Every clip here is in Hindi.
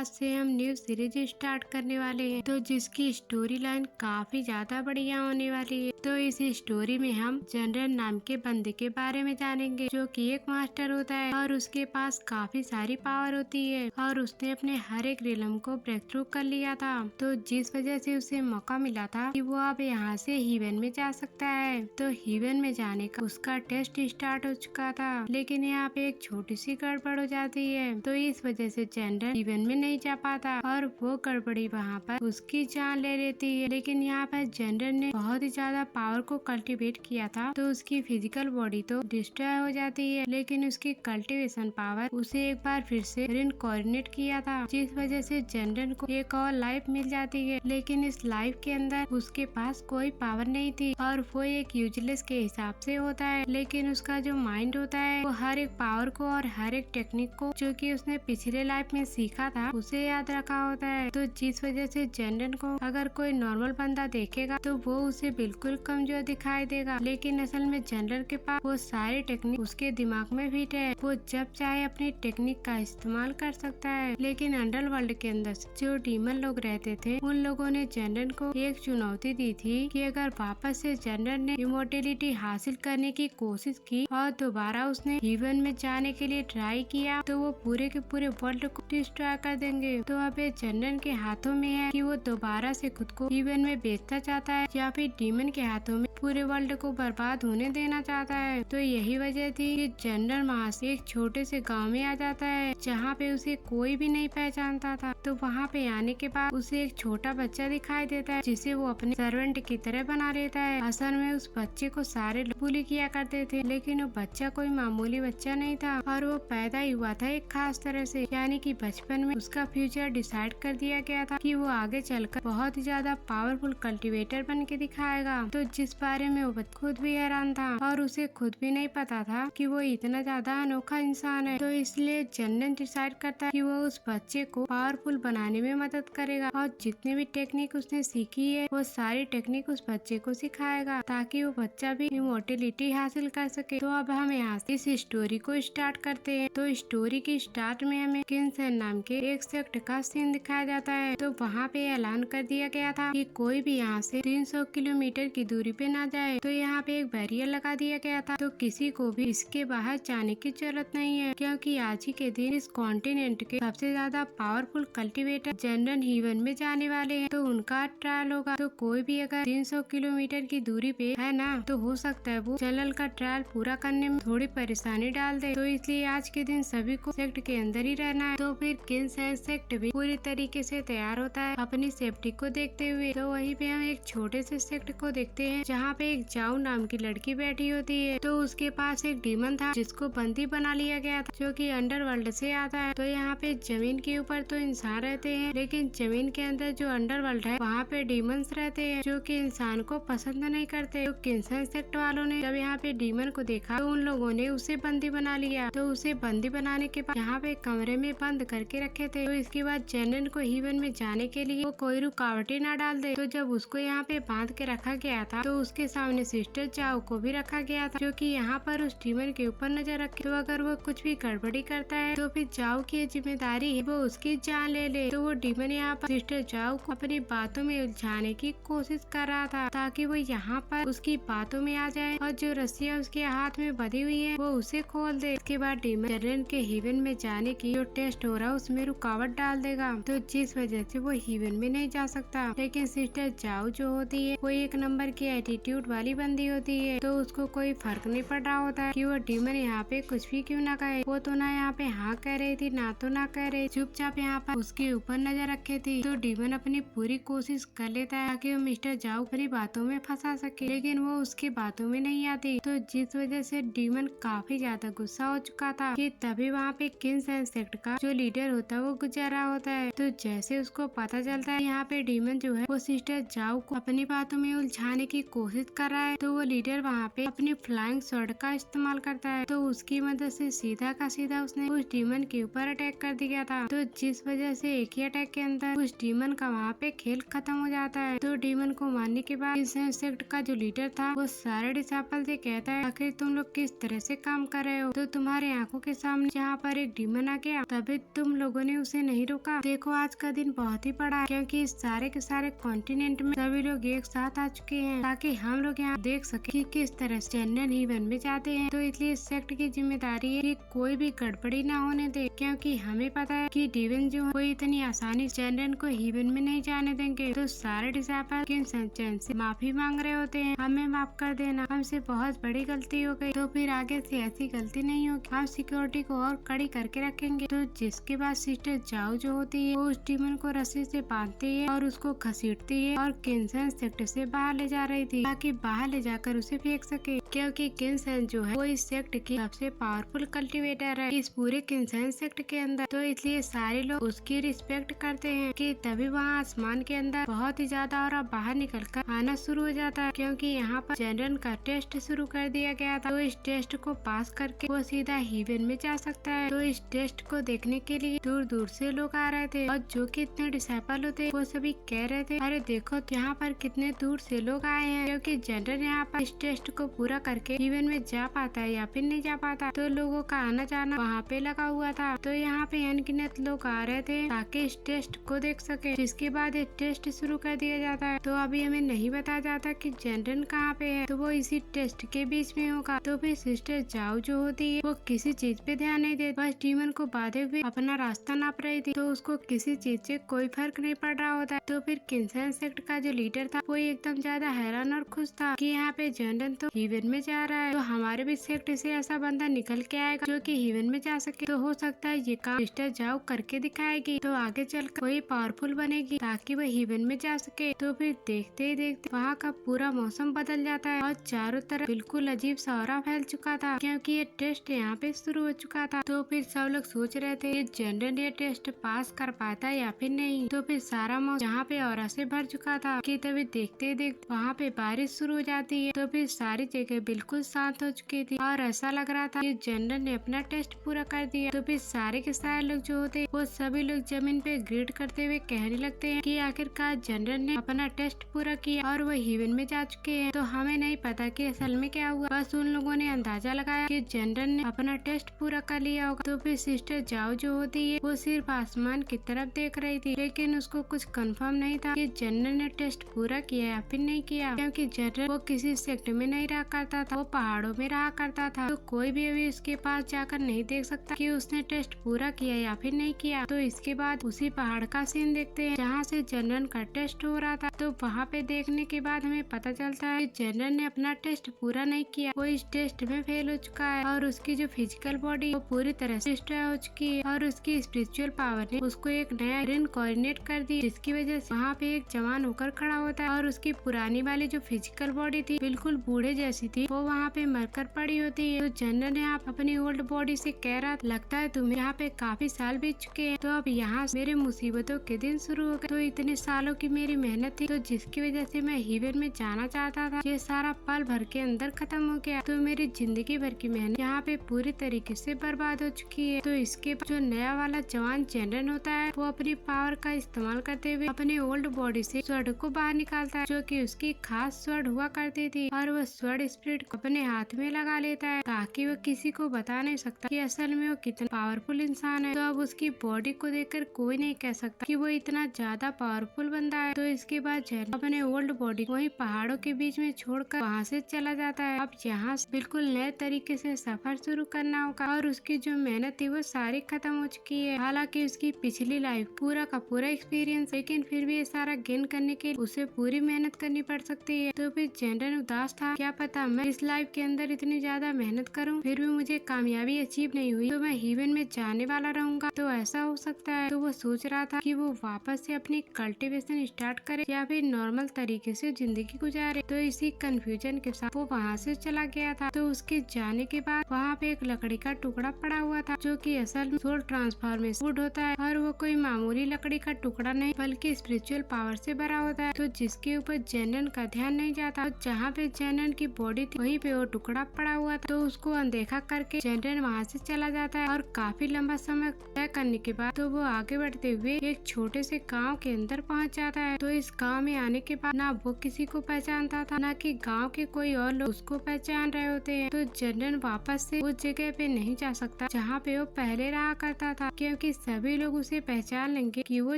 आज से हम न्यू सीरीज स्टार्ट करने वाले हैं, तो जिसकी स्टोरी लाइन काफी ज्यादा बढ़िया होने वाली है। तो इस स्टोरी में हम जनरल नाम के बंदे के बारे में जानेंगे, जो कि एक मास्टर होता है और उसके पास काफी सारी पावर होती है और उसने अपने हर एक रिलम को ब्रेक थ्रू कर लिया था। तो जिस वजह से उसे मौका मिला था कि वो अब यहाँ से हीवन में जा सकता है। तो हीवन में जाने का उसका टेस्ट स्टार्ट हो चुका था, लेकिन यहाँ पे एक छोटी सी गड़बड़ हो जाती है। तो इस वजह से जनरल हीवन में नहीं जा पाता और वो गड़बड़ी वहाँ पर उसकी जान ले लेती है। लेकिन यहाँ पर जनरल ने बहुत ही ज्यादा पावर को कल्टीवेट किया था, तो उसकी फिजिकल बॉडी तो डिस्ट्रॉय हो जाती है, लेकिन उसकी कल्टीवेशन पावर उसे एक बार फिर से रिनकॉर्डिनेट किया था, जिस वजह से जनरल को एक और लाइफ मिल जाती है। लेकिन इस लाइफ के अंदर उसके पास कोई पावर नहीं थी और वो एक यूजलेस के हिसाब से होता है, लेकिन उसका जो माइंड होता है वो हर एक पावर को और हर एक टेक्निक को जो कि उसने पिछले लाइफ में सीखा था उसे याद रखा होता है। तो जिस वजह से जनरल को अगर कोई नॉर्मल बंदा देखेगा तो वो उसे बिल्कुल कमजोर दिखाई देगा, लेकिन असल में जनरल के पास वो सारी टेक्निक उसके दिमाग में फिट है। वो जब चाहे अपनी टेक्निक का इस्तेमाल कर सकता है। लेकिन अंडरवर्ल्ड के अंदर जो डीमन लोग रहते थे उन लोगों ने जनरल को एक चुनौती दी थी कि अगर वापस से जनरल ने इमोर्टेलिटी हासिल करने की कोशिश की और दोबारा उसने हीवन में जाने के लिए ट्राई किया तो वो पूरे के पूरे वर्ल्ड को डिस्ट्रॉय कर देंगे। तो अब ये जनरल के हाथों में है कि वो दोबारा से खुद को हीवन में बेचना चाहता है या फिर डीमन के हाथों में पूरे वर्ल्ड को बर्बाद होने देना चाहता है। तो यही वजह थी कि जनरल वहाँ से एक छोटे से गांव में आ जाता है जहाँ पे उसे कोई भी नहीं पहचानता था। तो वहाँ पे आने के बाद उसे एक छोटा बच्चा दिखाई देता है जिसे वो अपने सर्वेंट की तरह बना लेता है। असल में उस बच्चे को सारे बुली किया करते थे, लेकिन वो बच्चा कोई मामूली बच्चा नहीं था और वो पैदा ही हुआ था एक खास तरह से, यानी कि बचपन में उसका फ्यूचर डिसाइड कर दिया गया था कि वो आगे चलकर बहुत ही ज्यादा पावरफुल कल्टीवेटर बन के दिखाएगा। तो जिस बारे में वो खुद भी हैरान था और उसे खुद भी नहीं पता था कि वो इतना ज्यादा अनोखा इंसान है। तो इसलिए जनरल डिसाइड करता है कि वो उस बच्चे को पावरफुल बनाने में मदद करेगा और जितनी भी टेक्निक उसने सीखी है वो सारी टेक्निक उस बच्चे को सिखाएगा ताकि वो बच्चा भी इमोर्टेलिटी हासिल कर सके। तो अब हम यहाँ से इस स्टोरी को स्टार्ट करते हैं। तो स्टोरी की स्टार्ट में हमें किन्सन नाम के एक सेक्ट का सीन दिखाया जाता है। तो वहाँ पे ऐलान कर दिया गया था कि कोई भी यहाँ से 300 किलोमीटर की दूरी पे ना जाए। तो यहाँ पे एक बैरियर लगा दिया गया था, तो किसी को भी इसके बाहर जाने की जरूरत नहीं है, क्योंकि आज ही के दिन इस कॉन्टिनेंट के सबसे ज्यादा पावरफुल कल्टीवेटर जनरल हीवन में जाने वाले हैं। तो उनका ट्रायल होगा। तो कोई भी अगर 300 किलोमीटर की दूरी पे है ना, तो हो सकता है वो जनरल का ट्रायल पूरा करने में थोड़ी परेशानी डाल दे। तो इसलिए आज के दिन सभी को सेक्ट के अंदर ही रहना है। तो फिर किन्सन सेक्ट भी पूरी तरीके से तैयार होता है अपनी सेफ्टी को देखते हुए। तो वहीं पे हम एक छोटे से सेक्ट को देखते हैं जहाँ पे एक जाऊ नाम की लड़की बैठी होती है। तो उसके पास एक डीमन था जिसको बंदी बना लिया गया था, जो कि अंडरवर्ल्ड से आता है। तो यहाँ पे जमीन के ऊपर तो इंसान रहते हैं, लेकिन जमीन के अंदर जो अंडरवर्ल्ड है वहाँ पे डीमंस रहते हैं जो कि इंसान को पसंद नहीं करते। तो किन्सन सेक्ट वालों ने जब यहाँ पे डीमन को देखा तो उन लोगों ने उसे बंदी बना लिया। तो उसे बंदी बनाने के बाद यहाँ पे कमरे में बंद करके रखे थे। तो इसके बाद जनरल को हीवन में जाने के लिए वो कोई रुकावटें ना डाल दे। तो जब उसको यहाँ पे बांध के रखा गया था तो उसके सामने सिस्टर चाओ को भी रखा गया था, जो कि यहाँ पर उस डीमन के ऊपर नजर रखे। तो अगर वो कुछ भी गड़बड़ी करता है तो फिर चाओ की जिम्मेदारी है वो उसकी जान ले ले। तो वो डीमन यहाँ पर सिस्टर चाओ को अपनी बातों में उलझाने की कोशिश कर रहा था ताकि वो यहाँ पर उसकी बातों में आ जाए और जो रस्सियाँ उसके हाथ में बंधी हुई है वो उसे खोल दे। इसके बाद डीमन जनरल के हीवन में जाने की जो टेस्ट हो रहा उसमें रुकावट डाल देगा, तो जिस वजह से वो हीवन में नहीं जा सकता। लेकिन सिस्टर चाओ जो होती है वो एक नंबर की एटीट्यूड वाली बंदी होती है, तो उसको कोई फर्क नहीं पड़ रहा होता है कि वो डीमन यहाँ पे कुछ भी क्यों ना कहे। वो तो ना यहाँ पे हाँ कह रही थी ना तो ना कह रही, चुपचाप यहाँ पर उसके ऊपर नजर रखे थी। तो डीमन अपनी पूरी कोशिश कर लेता है ताकि वो मिस्टर जाओ अपनी बातों में फंसा सके, लेकिन वो उसकी बातों में नहीं आती। तो जिस वजह से डीमन काफी ज्यादा गुस्सा हो चुका था कि तभी वहाँ पे किन्सन सेक्ट का जो लीडर होता है वो गुजर रहा होता है। तो जैसे उसको पता चलता है यहाँ पे डीमन जो है वो सिस्टर जाओ को अपनी बातों में उलझाने की कोशिश कर रहा है, तो वो लीडर वहाँ पे अपनी फ्लाइंग स्वॉर्ड का इस्तेमाल करता है। तो उसकी मदद से सीधा का सीधा उसने उस डीमन के ऊपर अटैक कर दिया था। तो जिस वजह से एक ही अटैक के अंदर उस डीमन का वहाँ पे खेल खत्म हो जाता है। तो डीमन को मारने के बाद किन्सन सेक्ट का जो लीडर था वो सारे डिसाइपल से कहता है आखिर तुम लोग किस तरह से काम कर रहे हो। तो तुम्हारे आंखों के सामने जहाँ पर एक डीमन आ गया तभी तुम लोगों ने उसे नहीं रोका। देखो आज का दिन बहुत ही बड़ा है क्योंकि इस सारे के सारे कॉन्टिनेंट में सभी लोग एक साथ आ चुके हैं ताकि हम लोग यहाँ देख सके कि किस तरह से चंद्रन हीवन में जाते हैं। तो इसलिए इस सेक्ट की जिम्मेदारी है कि कोई भी गड़बड़ी ना होने दे, क्योंकि हमें पता है कि डिवन जो है कोई इतनी आसानी से चंद्रन को हीवन में नहीं जाने देंगे। तो सारे डिसाइपल किंसन से माफी मांग रहे होते हैं, हमें माफ कर देना, हमसे बहुत बड़ी गलती हो गई। तो फिर आगे से ऐसी गलती नहीं होगी, हम सिक्योरिटी को और कड़ी करके रखेंगे। तो जिसके बाद सिस्टर जाओ जो होती है वो उस डिमन को रस्सी से बांधती है और उसको घसीटती है और किंसन सेक्ट से बाहर ले जा रही थी ताकि बाहर ले जाकर उसे फेंक सके, क्योंकि किंसन जो है वो इस सेक्ट की सबसे पावरफुल कल्टीवेटर है इस पूरे किंसन सेक्ट के अंदर। तो इसलिए सारे लोग उसकी रिस्पेक्ट करते हैं कि तभी वहाँ आसमान के अंदर बहुत ही ज्यादा और बाहर निकलकर आना शुरू हो जाता है, क्योंकि यहाँ पर चंद्रन का टेस्ट शुरू कर दिया गया था। तो इस टेस्ट को पास करके वो सीधा हीवन में जा सकता है। तो इस टेस्ट को देखने के लिए दूर दूर से लोग आ रहे थे और जो कि इतने डिसाइपल होते वो सभी कह रहे थे, अरे देखो यहाँ पर कितने दूर से लोग आए हैं, क्योंकि चंद्रन यहाँ पर इस टेस्ट को पूरा करके हीवन में जा पाता है या फिर नहीं जा पाता। तो लोगों का आना जाना वहाँ पे लगा हुआ था। तो यहाँ पे अनगिनत लोग आ रहे थे ताकि इस टेस्ट को देख सके, जिसके बाद ये टेस्ट शुरू कर दिया जाता है। तो अभी हमें नहीं बताया जाता कि चंद्रन कहाँ पे है, तो वो इसी टेस्ट के बीच में होगा। तो फिर सिस्टर जाओ जो होती है वो किसी चीज पे ध्यान नहीं देती, बस डीमन को बांधे हुए अपना रास्ता नाप रही थी। तो उसको किसी चीज से कोई फर्क नहीं पड़ रहा होता। तो फिर किंसन सेक्ट का जो लीडर था वो एकदम ज्यादा हैरान और खुश था कि यहाँ पे चंद्रन तो हीवन में जा रहा है, तो हमारे भी सेक्ट से ऐसा बंदा निकल के आएगा जो कि हीवन में जा सके। तो हो सकता है ये काम सिस्टर जाओ करके दिखाएगी, तो आगे चलकर वही पावरफुल बनेगी ताकि वो हीवन में जा सके। तो फिर देखते ही देखते वहाँ का पूरा मौसम बदल जाता है और चारों तरफ बिल्कुल अजीब सा ऑरा फैल चुका था, क्योंकि ये टेस्ट यहाँ पे शुरू हो चुका था। तो फिर सब लोग सोच रहे थे कि चंद्रन ये टेस्ट पास कर पाता या फिर नहीं। तो फिर सारा मौसम यहाँ पे ऑरा से भर चुका था कि तभी देखते ही देखते वहाँ पे बारिश शुरू हो जाती है। तो फिर सारी जगह बिल्कुल शांत हो चुकी थी और ऐसा लग रहा था कि चंद्रन ने अपना टेस्ट पूरा कर दिया। तो फिर सारे के सारे लोग जो होते वो सभी लोग जमीन पे ग्रीड करते हुए कहने लगते हैं कि आखिरकार चंद्रन ने अपना टेस्ट पूरा किया और वो हीवन में जा चुके हैं। तो हमें नहीं पता कि असल में क्या हुआ, बस उन लोगों ने अंदाजा लगाया कि चंद्रन ने अपना टेस्ट पूरा कर लिया होगा। तो फिर सिस्टर जाओ जो होती है वो सिर्फ आसमान की तरफ देख रही थी, लेकिन उसको कुछ कंफर्म नहीं था कि चंद्रन ने टेस्ट पूरा किया या फिर नहीं किया, क्योंकि चंद्रन वो किसी सेक्ट में नहीं रहा करता था, वो पहाड़ों में रहा करता था। तो कोई भी अभी उसके पास जाकर नहीं देख सकता कि उसने टेस्ट पूरा किया या फिर नहीं किया। तो इसके बाद उसी पहाड़ का सीन देखते हैं जहाँ से चंद्रन का टेस्ट हो रहा था। तो वहाँ पे देखने के बाद हमें पता चलता है कि चंद्रन ने अपना टेस्ट पूरा नहीं किया, वो इस टेस्ट में फेल हो चुका है और उसकी जो फिजिकल बॉडी वो पूरी तरह से डिस्ट्रॉय हो चुकी है और उसकी स्पिरिचुअल पावर ने उसको एक नया ब्रेन कोऑर्डिनेट कर दी, जिसकी वजह से वहाँ पे एक जवान होकर खड़ा होता है और उसकी पुरानी वाली जो फिजिकल बॉडी थी बिल्कुल बूढ़े जैसी थी, वो वहाँ पे मरकर पड़ी होती है। तो चंद्रन ने आप अपनी ओल्ड बॉडी से कह रहा, लगता है तुम्हें यहाँ पे काफी साल बीत चुके हैं, तो अब यहाँ मेरे मुसीबतों के दिन शुरू हो गए। तो इतने सालों की मेरी मेहनत थी, तो जिसकी वजह से मैं हीवन में जाना चाहता था, ये सारा पल भर के अंदर खत्म हो गया। तो मेरी जिंदगी भर की मेहनत यहाँ पे पूरी तरीके से बर्बाद हो चुकी है। तो इसके जो नया वाला जवान चंद्रन होता है वो अपनी पावर का इस्तेमाल करते हुए अपने ओल्ड बॉडी से स्वर्ण को बाहर निकालता है, जो कि उसकी खास स्वर्ण हुआ करती थी, और वो स्वर्ण स्पिरिट को अपने हाथ में लगा लेता है ताकि वो किसी को बता नहीं सकता कि असल में वो कितना पावरफुल इंसान है। तो अब उसकी बॉडी को देखकर कोई नहीं कह सकता कि वो इतना ज्यादा पावरफुल बंदा है। तो इसके बाद चंद्रन अपने ओल्ड बॉडी वही पहाड़ों के बीच में छोड़कर वहाँ से चला जाता है। अब यहाँ से बिल्कुल नए तरीके से सफर शुरू करना होगा और उसकी जो मेहनत थी वो सारी खत्म हो चुकी है। हालांकि उसकी पिछली लाइफ पूरा का पूरा एक्सपीरियंस, लेकिन फिर भी ये सारा गेन करने के लिए उसे पूरी मेहनत करनी पड़ सकती है। तो फिर चंद्रन उदास था, क्या पता मैं इस लाइफ के अंदर इतनी ज्यादा मेहनत करूं फिर भी मुझे कामयाबी अचीव नहीं हुई, तो मैं हीवन में जाने वाला रहूंगा, तो ऐसा हो सकता है। तो वो सोच रहा था कि वो वापस से अपनी कल्टीवेशन स्टार्ट करे या फिर नॉर्मल तरीके से जिंदगी गुजारे। तो इसी कंफ्यूजन के साथ वो वहाँ से चला गया था। तो उसके जाने के बाद वहाँ पे एक लकड़ी का टुकड़ा पड़ा हुआ था, जो कि असल में सोल ट्रांसफॉर्मेशन वुड होता है, और वो कोई मामूली लकड़ी का टुकड़ा नहीं बल्कि स्पिरिचुअल पावर से भरा होता है। तो जिसके ऊपर चंद्रन का ध्यान नहीं जाता, जहाँ पे चंद्रन की बॉडी पड़ी थी वहीं पे वो टुकड़ा पड़ा हुआ था। तो उसको अनदेखा करके जनरल वहाँ से चला जाता है और काफी लंबा समय तय करने के बाद तो वो आगे बढ़ते हुए एक छोटे से गांव के अंदर पहुँच जाता है। तो इस गांव में आने के बाद ना वो किसी को पहचानता था ना कि गांव के कोई और लोग उसको पहचान रहे होते हैं। तो जनरल वापस से उस जगह पे नहीं जा सकता जहाँ पे वो पहले रहा करता था, क्योंकि सभी लोग उसे पहचान लेंगे कि वो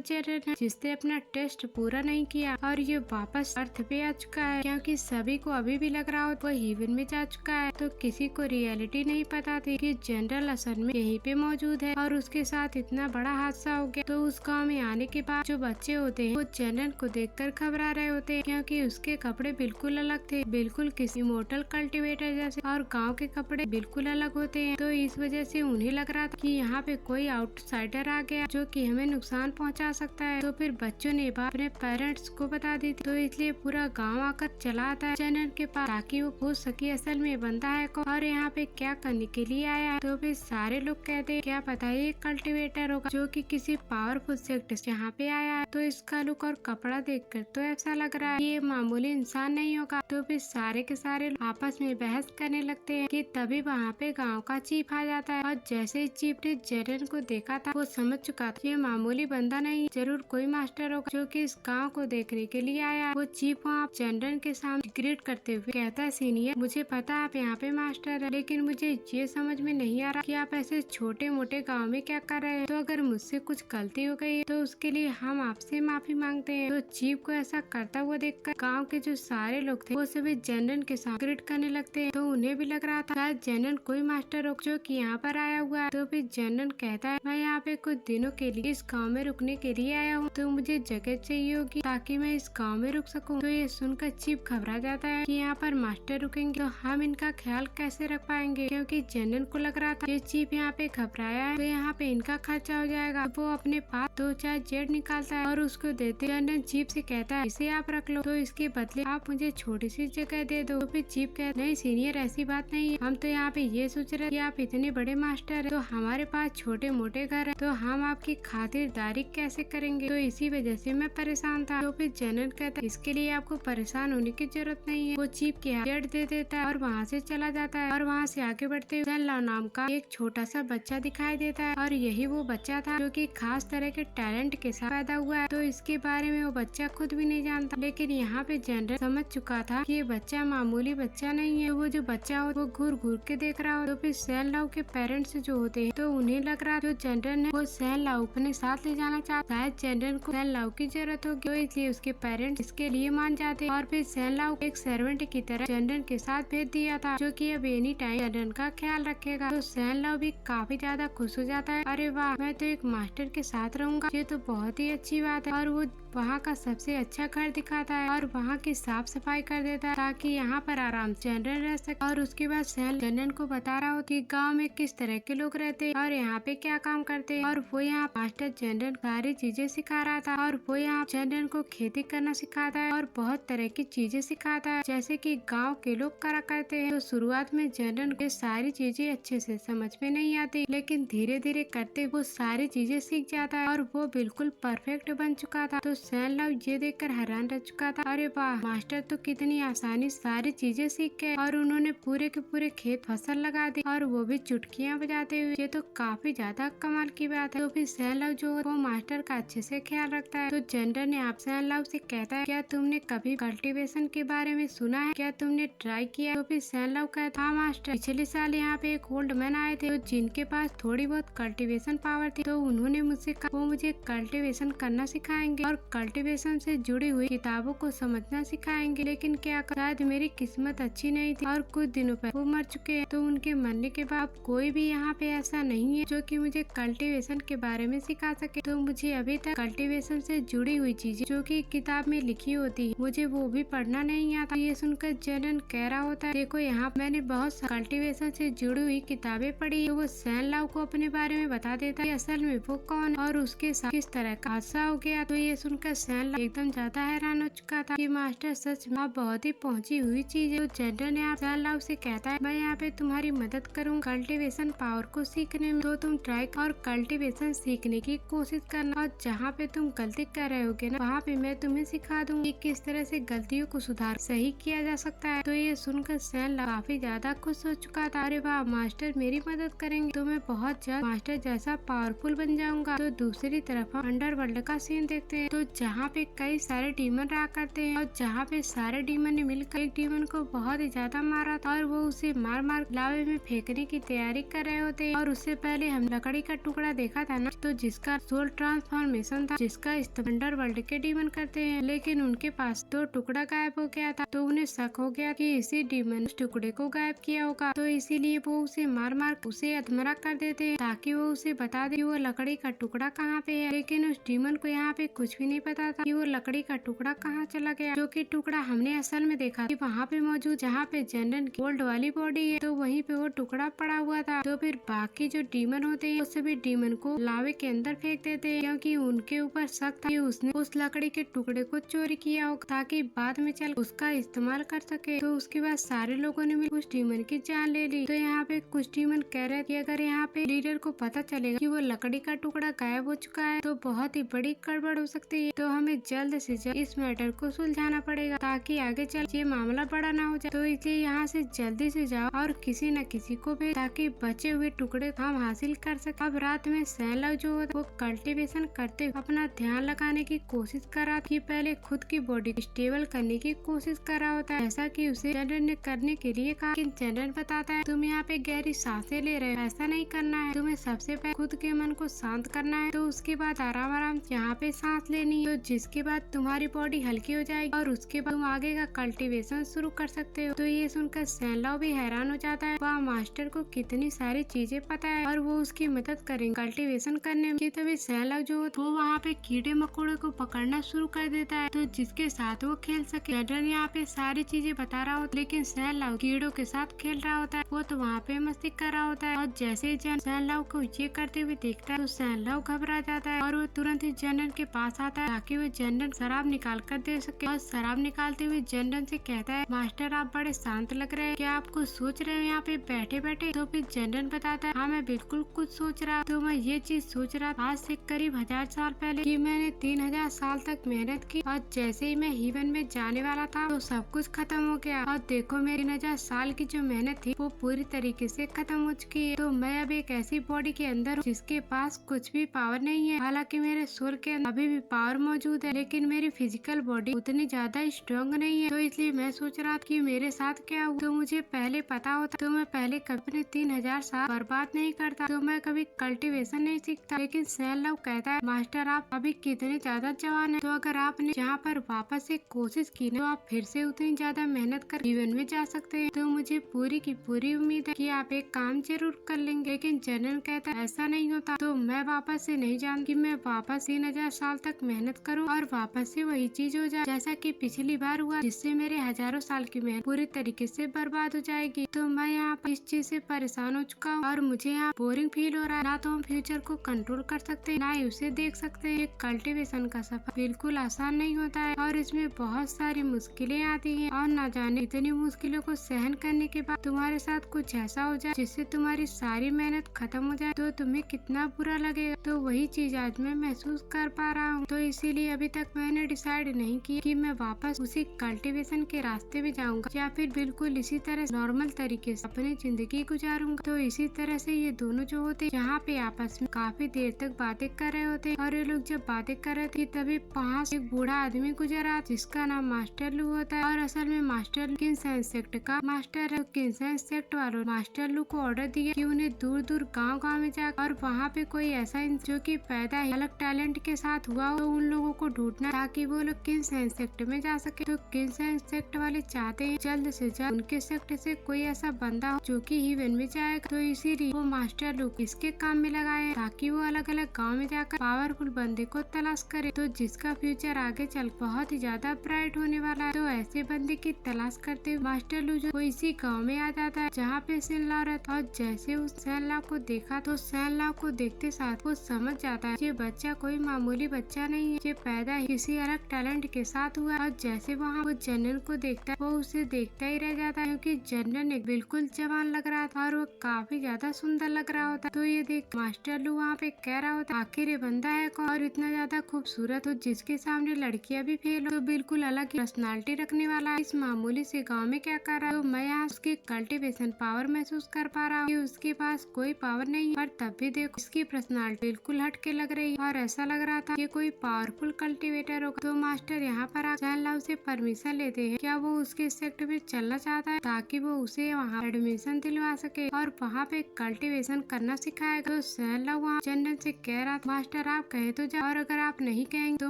जनरल है जिसने अपना टेस्ट पूरा नहीं किया और ये वापस अर्थ पे आ चुका है, क्योंकि सभी को अभी भी लग रहा हो वो हेवन में जा चुका है। तो किसी को रियलिटी नहीं पता थी कि जनरल असल में यहीं पे मौजूद है और उसके साथ इतना बड़ा हादसा हो गया। तो उस गांव में आने के बाद जो बच्चे होते हैं वो जनरल को देखकर घबरा रहे होते हैं, क्योंकि उसके कपड़े बिल्कुल अलग थे, बिल्कुल किसी इमोर्टल कल्टिवेटर जैसे, और गांव के कपड़े बिल्कुल अलग होते हैं। तो इस वजह से उन्हें लग रहा था कि यहाँ पे कोई आउटसाइडर आ गया जो कि हमें नुकसान पहुँचा सकता है। तो फिर बच्चों ने बात अपने पेरेंट्स को बता दी थी। तो इसलिए पूरा गाँव आकर चला आता है जनरल के पास ताकि वो पूछ सके असल में बंदा है कौन और यहाँ पे क्या करने के लिए आया है। तो फिर सारे लोग कहते हैं क्या पता ये कल्टिवेटर होगा जो कि किसी पावरफुल सेक्टर से यहाँ पे आया है। तो इसका लुक और कपड़ा देखकर तो ऐसा लग रहा है ये मामूली इंसान नहीं होगा। तो फिर सारे के सारे आपस में बहस करने लगते हैं कि तभी वहाँ पे गांव का चीफ आ जाता है और जैसे ही चीफ ने जनरल को देखा था वो समझ चुका था ये मामूली बंदा नहीं, जरूर कोई मास्टर होगा जो कि इस गांव को देखने के लिए आया है। वो चीफ वहाँ जनरल के सामने ग्रीट करते हुए कहता है सीनियर मुझे पता है आप यहाँ पे मास्टर है, लेकिन मुझे ये समझ में नहीं आ रहा कि आप ऐसे छोटे मोटे गाँव में क्या कर रहे हैं। तो अगर मुझसे कुछ गलती हो गई है तो उसके लिए हम आपसे माफी मांगते हैं। तो चीफ को ऐसा करता हुआ देखकर गांव के जो सारे लोग थे वो सभी जनरल के साथ ग्रीट करने लगते हैं। तो उन्हें भी लग रहा था शायद जनरल कोई मास्टर हो जो कि यहाँ पर आया हुआ है। तो फिर जनरल कहता है मैं यहाँ पे कुछ दिनों के लिए इस गाँव में रुकने के लिए आया हूँ, तो मुझे जगह चाहिए होगी ताकि मैं इस गाँव में रुक सकूँ। तो ये सुनकर चीफ घबरा जाता है कि यहाँ पर मास्टर रुकेंगे तो हम इनका ख्याल कैसे रख पाएंगे, क्योंकि जनरल को लग रहा था ये चीफ यहाँ पे घबराया है तो यहाँ पे इनका खर्चा हो जाएगा। वो अपने पास 2-4 जेट निकालता है और उसको देते जनरल चीफ से कहता है इसे आप रख लो, तो इसके बदले आप मुझे छोटी सी जगह दे दो। तो फिर चीफ कहता नहीं सीनियर ऐसी बात नहीं है, हम तो यहाँ पे ये सोच रहे कि आप इतने बड़े मास्टर है तो हमारे पास छोटे मोटे घर है तो हम आपकी खातिरदारी कैसे करेंगे, तो इसी वजह से मैं परेशान था। तो फिर जनरल कहता है इसके लिए आपको परेशान होने की जरूरत नहीं है। वो चीफ के हाथ जेट दे देता है और वहाँ से चला जाता है और वहाँ से आगे बढ़ते हुए लाओ नाम का एक छोटा सा बच्चा दिखाई देता है और यही वो बच्चा था जो कि खास तरह के टैलेंट के साथ पैदा हुआ है। तो इसके बारे में वो बच्चा खुद भी नहीं जानता, लेकिन यहाँ पे जनरल समझ चुका था कि ये बच्चा मामूली बच्चा नहीं है। वो जो बच्चा हो वो घूर घूर के देख रहा हो। तो फिर सैन लाओ के पेरेंट्स जो होते हैं तो उन्हें लग रहा जो जनरल ने वो सैन लाओ अपने साथ ले जाना चाहता है, जनरल को सैन लाओ की जरूरत होगी तो इसलिए उसके पेरेंट्स इसके लिए मान जाते। और फिर सैन लाओ एक सर्वेंट की तरह जनरल के साथ भेज दिया था जो कि अब एनी टाइम जनरल का ख्याल रखेगा। तो सैन लाओ भी काफी ज्यादा खुश हो जाता है, अरे वाह मैं तो एक मास्टर के साथ रहूंगा, ये तो बहुत ही अच्छी बात है। और वो वहाँ का सबसे अच्छा घर दिखाता है और वहाँ की साफ सफाई कर देता है ताकि यहाँ पर आराम से जनरल रह सके। और उसके बाद सैन जनरल को बता रहा हो कि गांव में किस तरह के लोग रहते हैं और यहाँ पे क्या काम करते हैं। और वो यहाँ मास्टर जनरल सारी चीजें सिखा रहा था और वो यहाँ जनरल को खेती करना सिखाता है और बहुत तरह की चीजें सिखाता है जैसे कि गांव के लोग करा करते हैं। तो शुरुआत में जनरल को सारी चीजें अच्छे से समझ में नहीं आती, लेकिन धीरे धीरे करते वो सारी चीजें सीख जाता है और वो बिल्कुल परफेक्ट बन चुका था। तो सैन लाओ ये देखकर हैरान रह चुका था, अरे वाह मास्टर तो कितनी आसानी सारी चीजें सीख गए और उन्होंने पूरे के पूरे खेत फसल लगा दी और वो भी चुटकियां बजाते हुए, ये तो काफी ज्यादा कमाल की बात है। तो फिर सैन लाओ जो वो मास्टर का अच्छे से ख्याल रखता है। तो जनरल ने आप सैन लाओ से कहता है क्या तुमने कभी कल्टीवेशन के बारे में सुना है, क्या तुमने ट्राई किया। तो फिर सैन लाओ कहता हाँ मास्टर पिछले साल यहाँ पे एक ओल्ड मैन आए थे तो जिनके पास थोड़ी बहुत कल्टीवेशन पावर थी, तो उन्होंने मुझसे कहा वो मुझे कल्टीवेशन करना सिखाएंगे और कल्टीवेशन से जुड़ी हुई किताबों को समझना सिखाएंगे। लेकिन क्या शायद मेरी किस्मत अच्छी नहीं थी और कुछ दिनों पहले वो मर चुके हैं, तो उनके मरने के बाद कोई भी यहाँ पे ऐसा नहीं है जो कि मुझे कल्टीवेशन के बारे में सिखा सके। तो मुझे अभी तक कल्टीवेशन से जुड़ी हुई चीजें जो कि किताब में लिखी होती है मुझे वो भी पढ़ना नहीं आता। ये सुनकर जनरल कह रहा होता है देखो यहाँ मैंने बहुत कल्टीवेशन से जुड़ी हुई किताबें पढ़ी। तो वो सैन लाओ को अपने बारे में बता देता है असल में वो कौन और उसके साथ किस तरह का हादसा हो गया। तो ये सुनकर सैन लाओ एकदम ज्यादा हैरान हो चुका था कि मास्टर सच में बहुत ही पहुंची हुई चीज है। तो जनरल ने सैन लाओ से कहता है मैं यहाँ पे तुम्हारी मदद करूँ कल्टीवेशन पावर को सीखने में, तो तुम ट्राई और कल्टीवेशन सीखने की कोशिश करना और जहाँ पे तुम गलती कर रहे होगे ना वहाँ पे मैं तुम्हें सिखा दूंगी किस तरह से गलतियों को सुधार सही किया जा सकता है। तो तो ये सुनकर सैन काफी ज्यादा खुश हो चुका था। अरे वाह मास्टर मेरी मदद करेंगे तो मैं बहुत जल्द मास्टर जैसा पावरफुल बन जाऊंगा। तो दूसरी तरफ हम अंडरवर्ल्ड का सीन देखते हैं, तो जहाँ पे कई सारे डीमन रहा करते हैं और जहाँ पे सारे डीमन ने मिलकर एक डीमन को बहुत ही ज्यादा मारा था और वो उसे मार मार लावे में फेंकने की तैयारी कर रहे होते हैं। और उससे पहले हम लकड़ी का टुकड़ा देखा था ना, तो जिसका सोल ट्रांसफॉर्मेशन था, जिसका इस्तेमाल अंडरवर्ल्ड के डीमन करते हैं, लेकिन उनके पास तो टुकड़ा गायब हो गया था। तो उन्हें शक हो गया कि इसी डीमन उस टुकड़े को गायब किया होगा, तो इसीलिए वो उसे मार मार उसे अधमरा कर देते हैं ताकि वो उसे बता दे कि वो लकड़ी का टुकड़ा कहाँ पे है। लेकिन उस डीमन को यहाँ पे कुछ भी नहीं पता था कि वो लकड़ी का टुकड़ा कहाँ चला गया, जो कि टुकड़ा हमने असल में देखा कि वहाँ पे मौजूद जहाँ पे जनरल की गोल्ड वाली बॉडी है, तो वहीं पे वो टुकड़ा पड़ा हुआ था। तो फिर बाकी जो डीमन होते हैं उस सभी डीमन को लावे के अंदर फेंक देते हैं, क्योंकि उनके ऊपर शक था कि उसने उस लकड़ी के टुकड़े को चोरी किया हो ताकि बाद में चल उसका इस्तेमाल कर सके। तो उसके बाद सारे लोगों ने मिलकर उस डीमन की जान ले ली। तो यहाँ पे कुछ डीमन कह रहे कि अगर यहाँ पे लीडर को पता चलेगा कि वो लकड़ी का टुकड़ा गायब हो चुका है तो बहुत ही बड़ी गड़बड़ हो सकती है, तो हमें जल्द से जल्द इस मैटर को सुलझाना पड़ेगा ताकि आगे चल ये मामला बड़ा ना हो जाए। तो इसलिए यहाँ से जल्दी से जाओ और किसी न किसी को भेज ताकि बचे हुए टुकड़े हम हासिल कर सके। अब रात में सैनलाव जो होता वो कल्टीवेशन करते हुए अपना ध्यान लगाने की कोशिश कर रहा कि पहले खुद की बॉडी स्टेबल करने की कोशिश कर रहा होता है, जैसा कि उसे जनरल ने करने के लिए कहा। लेकिन जनरल बताता है तुम यहाँ पे गहरी सांसें ले रहे हो, ऐसा नहीं करना है, तुम्हें सबसे पहले खुद के मन को शांत करना है, तो उसके बाद आराम आराम यहाँ पे सांस लेनी है, तो जिसके बाद तुम्हारी बॉडी हल्की हो जाएगी और उसके बाद तुम आगे का कल्टीवेशन शुरू कर सकते हो। तो ये सुनकर सैनलाव भी हैरान हो जाता है, वह मास्टर को कितनी सारी चीजें पता है और वो उसकी मदद करेंगे कल्टीवेशन करने में। तभी सैनलाव जो वो वहाँ पे कीड़े मकोड़े को पकड़ना शुरू कर देता है, तो जिसके साथ वो खेल सके। जनरल यहाँ पे सारी चीजें बता रहा होता, लेकिन सैनलाव कीड़ों के साथ खेल रहा होता है, वो तो वहाँ पे मस्ती कर रहा होता है। और जैसे ही सैनलाव को ये करते हुए देखता है तो सैनलाव घबरा जाता है और वो तुरंत ही जनरल के पास आता है ताकि वो जनरल शराब निकाल कर दे सके। और शराब निकालते हुए जनरल से कहता है मास्टर आप बड़े शांत लग रहे हैं, क्या आप कुछ सोच रहे हो यहाँ पे बैठे बैठे? तो फिर जनरल बताता है हाँ मैं बिल्कुल कुछ सोच रहा, तो मैं ये चीज सोच रहा आज से करीब 1000 साल पहले कि मैंने 3000 साल तक मेहनत की और जैसे ही मैं हीवन में जाने वाला था तो सब कुछ खत्म हो गया और देखो मेरी 3000 साल की जो मेहनत थी वो पूरी तरीके से खत्म हो चुकी है। तो मैं अब एक ऐसी बॉडी के अंदर हूँ जिसके पास कुछ भी पावर नहीं है, हालांकि मेरे सोल के अंदर अभी भी पावर मौजूद है, लेकिन मेरी फिजिकल बॉडी उतनी ज्यादा स्ट्रांग नहीं है। तो इसलिए मैं सोच रहा था कि मेरे साथ क्या हुआ, तो मुझे पहले पता होता तो मैं पहले कभी 3000 साल बर्बाद नहीं करता, तो मैं कभी कल्टीवेशन नहीं सीखता। लेकिन सैनलाव कहता है मास्टर आप अभी कितने ज्यादा जवान है, तो अगर आपने यहाँ पर वापस से कोशिश की ना तो आप फिर से उतनी ज्यादा मेहनत कर जीवन में जा सकते हैं। तो मुझे पूरी की पूरी उम्मीद है कि आप एक काम जरूर कर लेंगे। लेकिन जनरल कहता है ऐसा नहीं होता, तो मैं वापस से नहीं जानती कि मैं वापस 3000 साल तक मेहनत करूं और वापस से वही चीज हो जाए जैसा कि पिछली बार हुआ, जिससे मेरे हजारों साल की मेहनत पूरी तरीके से बर्बाद हो जाएगी। तो मैं यहाँ पर इस चीज से परेशान हो चुका हूँ और मुझे यहाँ बोरिंग फील हो रहा है, ना तो हम फ्यूचर को कंट्रोल कर सकते हैं ना ही उसे देख सकते हैं। कल्टीवेशन का सफर बिल्कुल आसान नहीं होता है और इसमें बहुत सारी मुश्किलें आती हैं और न जाने इतनी मुश्किलों को सहन करने के बाद तुम्हारे साथ कुछ ऐसा हो जाए जिससे तुम्हारी सारी मेहनत खत्म हो जाए तो तुम्हें कितना बुरा लगेगा। तो वही चीज आज मैं महसूस कर पा रहा हूँ, तो इसीलिए अभी तक मैंने डिसाइड नहीं किया कि मैं वापस उसी कल्टीवेशन के रास्ते में जाऊंगा या फिर बिल्कुल इसी तरह नॉर्मल तरीके से अपनी जिंदगी गुजारूंगा। तो इसी तरह से ये दोनों जो होते यहाँ पे आपस में काफी देर तक बातें कर रहे होते और ये लोग जब बातें कर रहे थे तभी पास एक बूढ़ा आदमी गुजरा जिसका नाम मास्टर लू होता है और असल में मास्टर किन्सन सेक्ट का मास्टर है। किन्सन सेक्ट वालों मास्टर लू को ऑर्डर दिया कि उन्हें दूर दूर गाँव में जाकर और वहाँ पे कोई ऐसा जो कि पैदा अलग टैलेंट के साथ हुआ हो तो उन लोगों को ढूंढना ताकि वो लोग किन्सन सेक्ट में जा सके। तो किन्सन सेक्ट वाले चाहते हैं जल्द से जल्द उनके सेक्ट से कोई ऐसा बंदा हो जो कि हीवन में जाएगा, तो इसीलिए वो मास्टर लू इसके काम में लगाए ताकि वो अलग अलग गाँव में जाकर पावरफुल बंदे को तलाश करे, तो जिसका फ्यूचर आगे चल बहुत ही ज्यादा ब्राइट होने वाला है। तो ऐसे बंदे की तलाश करते हुए मास्टर लू जो इसी गाँव में आ जाता है जहाँ पे सैनलाव रहता है और जैसे उस सैनलाव को देखा तो सैनलाव को देखते साथ वो समझ जाता है ये बच्चा कोई मामूली बच्चा नहीं है, ये पैदा किसी अलग टैलेंट के साथ हुआ। और जैसे वहाँ वो जनरल को देखता है वो उसे देखता ही रह जाता है क्योंकि जनरल ने बिल्कुल जवान लग रहा था और वो काफी ज्यादा सुंदर लग रहा होता। तो ये देख मास्टर लू वहाँ पे कह रहा होता आखिर ये बंदा है कौन और इतना ज्यादा खूबसूरत हो जिसके सामने लड़कियां भी फेल हो, तो बिल्कुल अलग पर्सनालिटी रखने वाला इस मामूली छोटे से गांव में क्या कर रहा है। तो मैं यहाँ उसकी कल्टीवेशन पावर महसूस कर पा रहा हूँ कि उसके पास कोई पावर नहीं, पर तब भी देखो इसकी पर्सनालिटी बिल्कुल हटके लग रही है और ऐसा लग रहा था कि कोई पावरफुल कल्टीवेटर होगा। तो मास्टर यहाँ पर जैन लाओ से परमिशन लेते हैं, क्या वो उसके सेक्टर में चलना चाहता है ताकि वो उसे वहाँ एडमिशन दिलवा सके और वहाँ पे कल्टीवेशन करना सिखाएगा। तो जैन लाओ वहाँ जनरल से कह रहा था, मास्टर आप कहे तो जाओ और अगर आप नहीं कहेंगे तो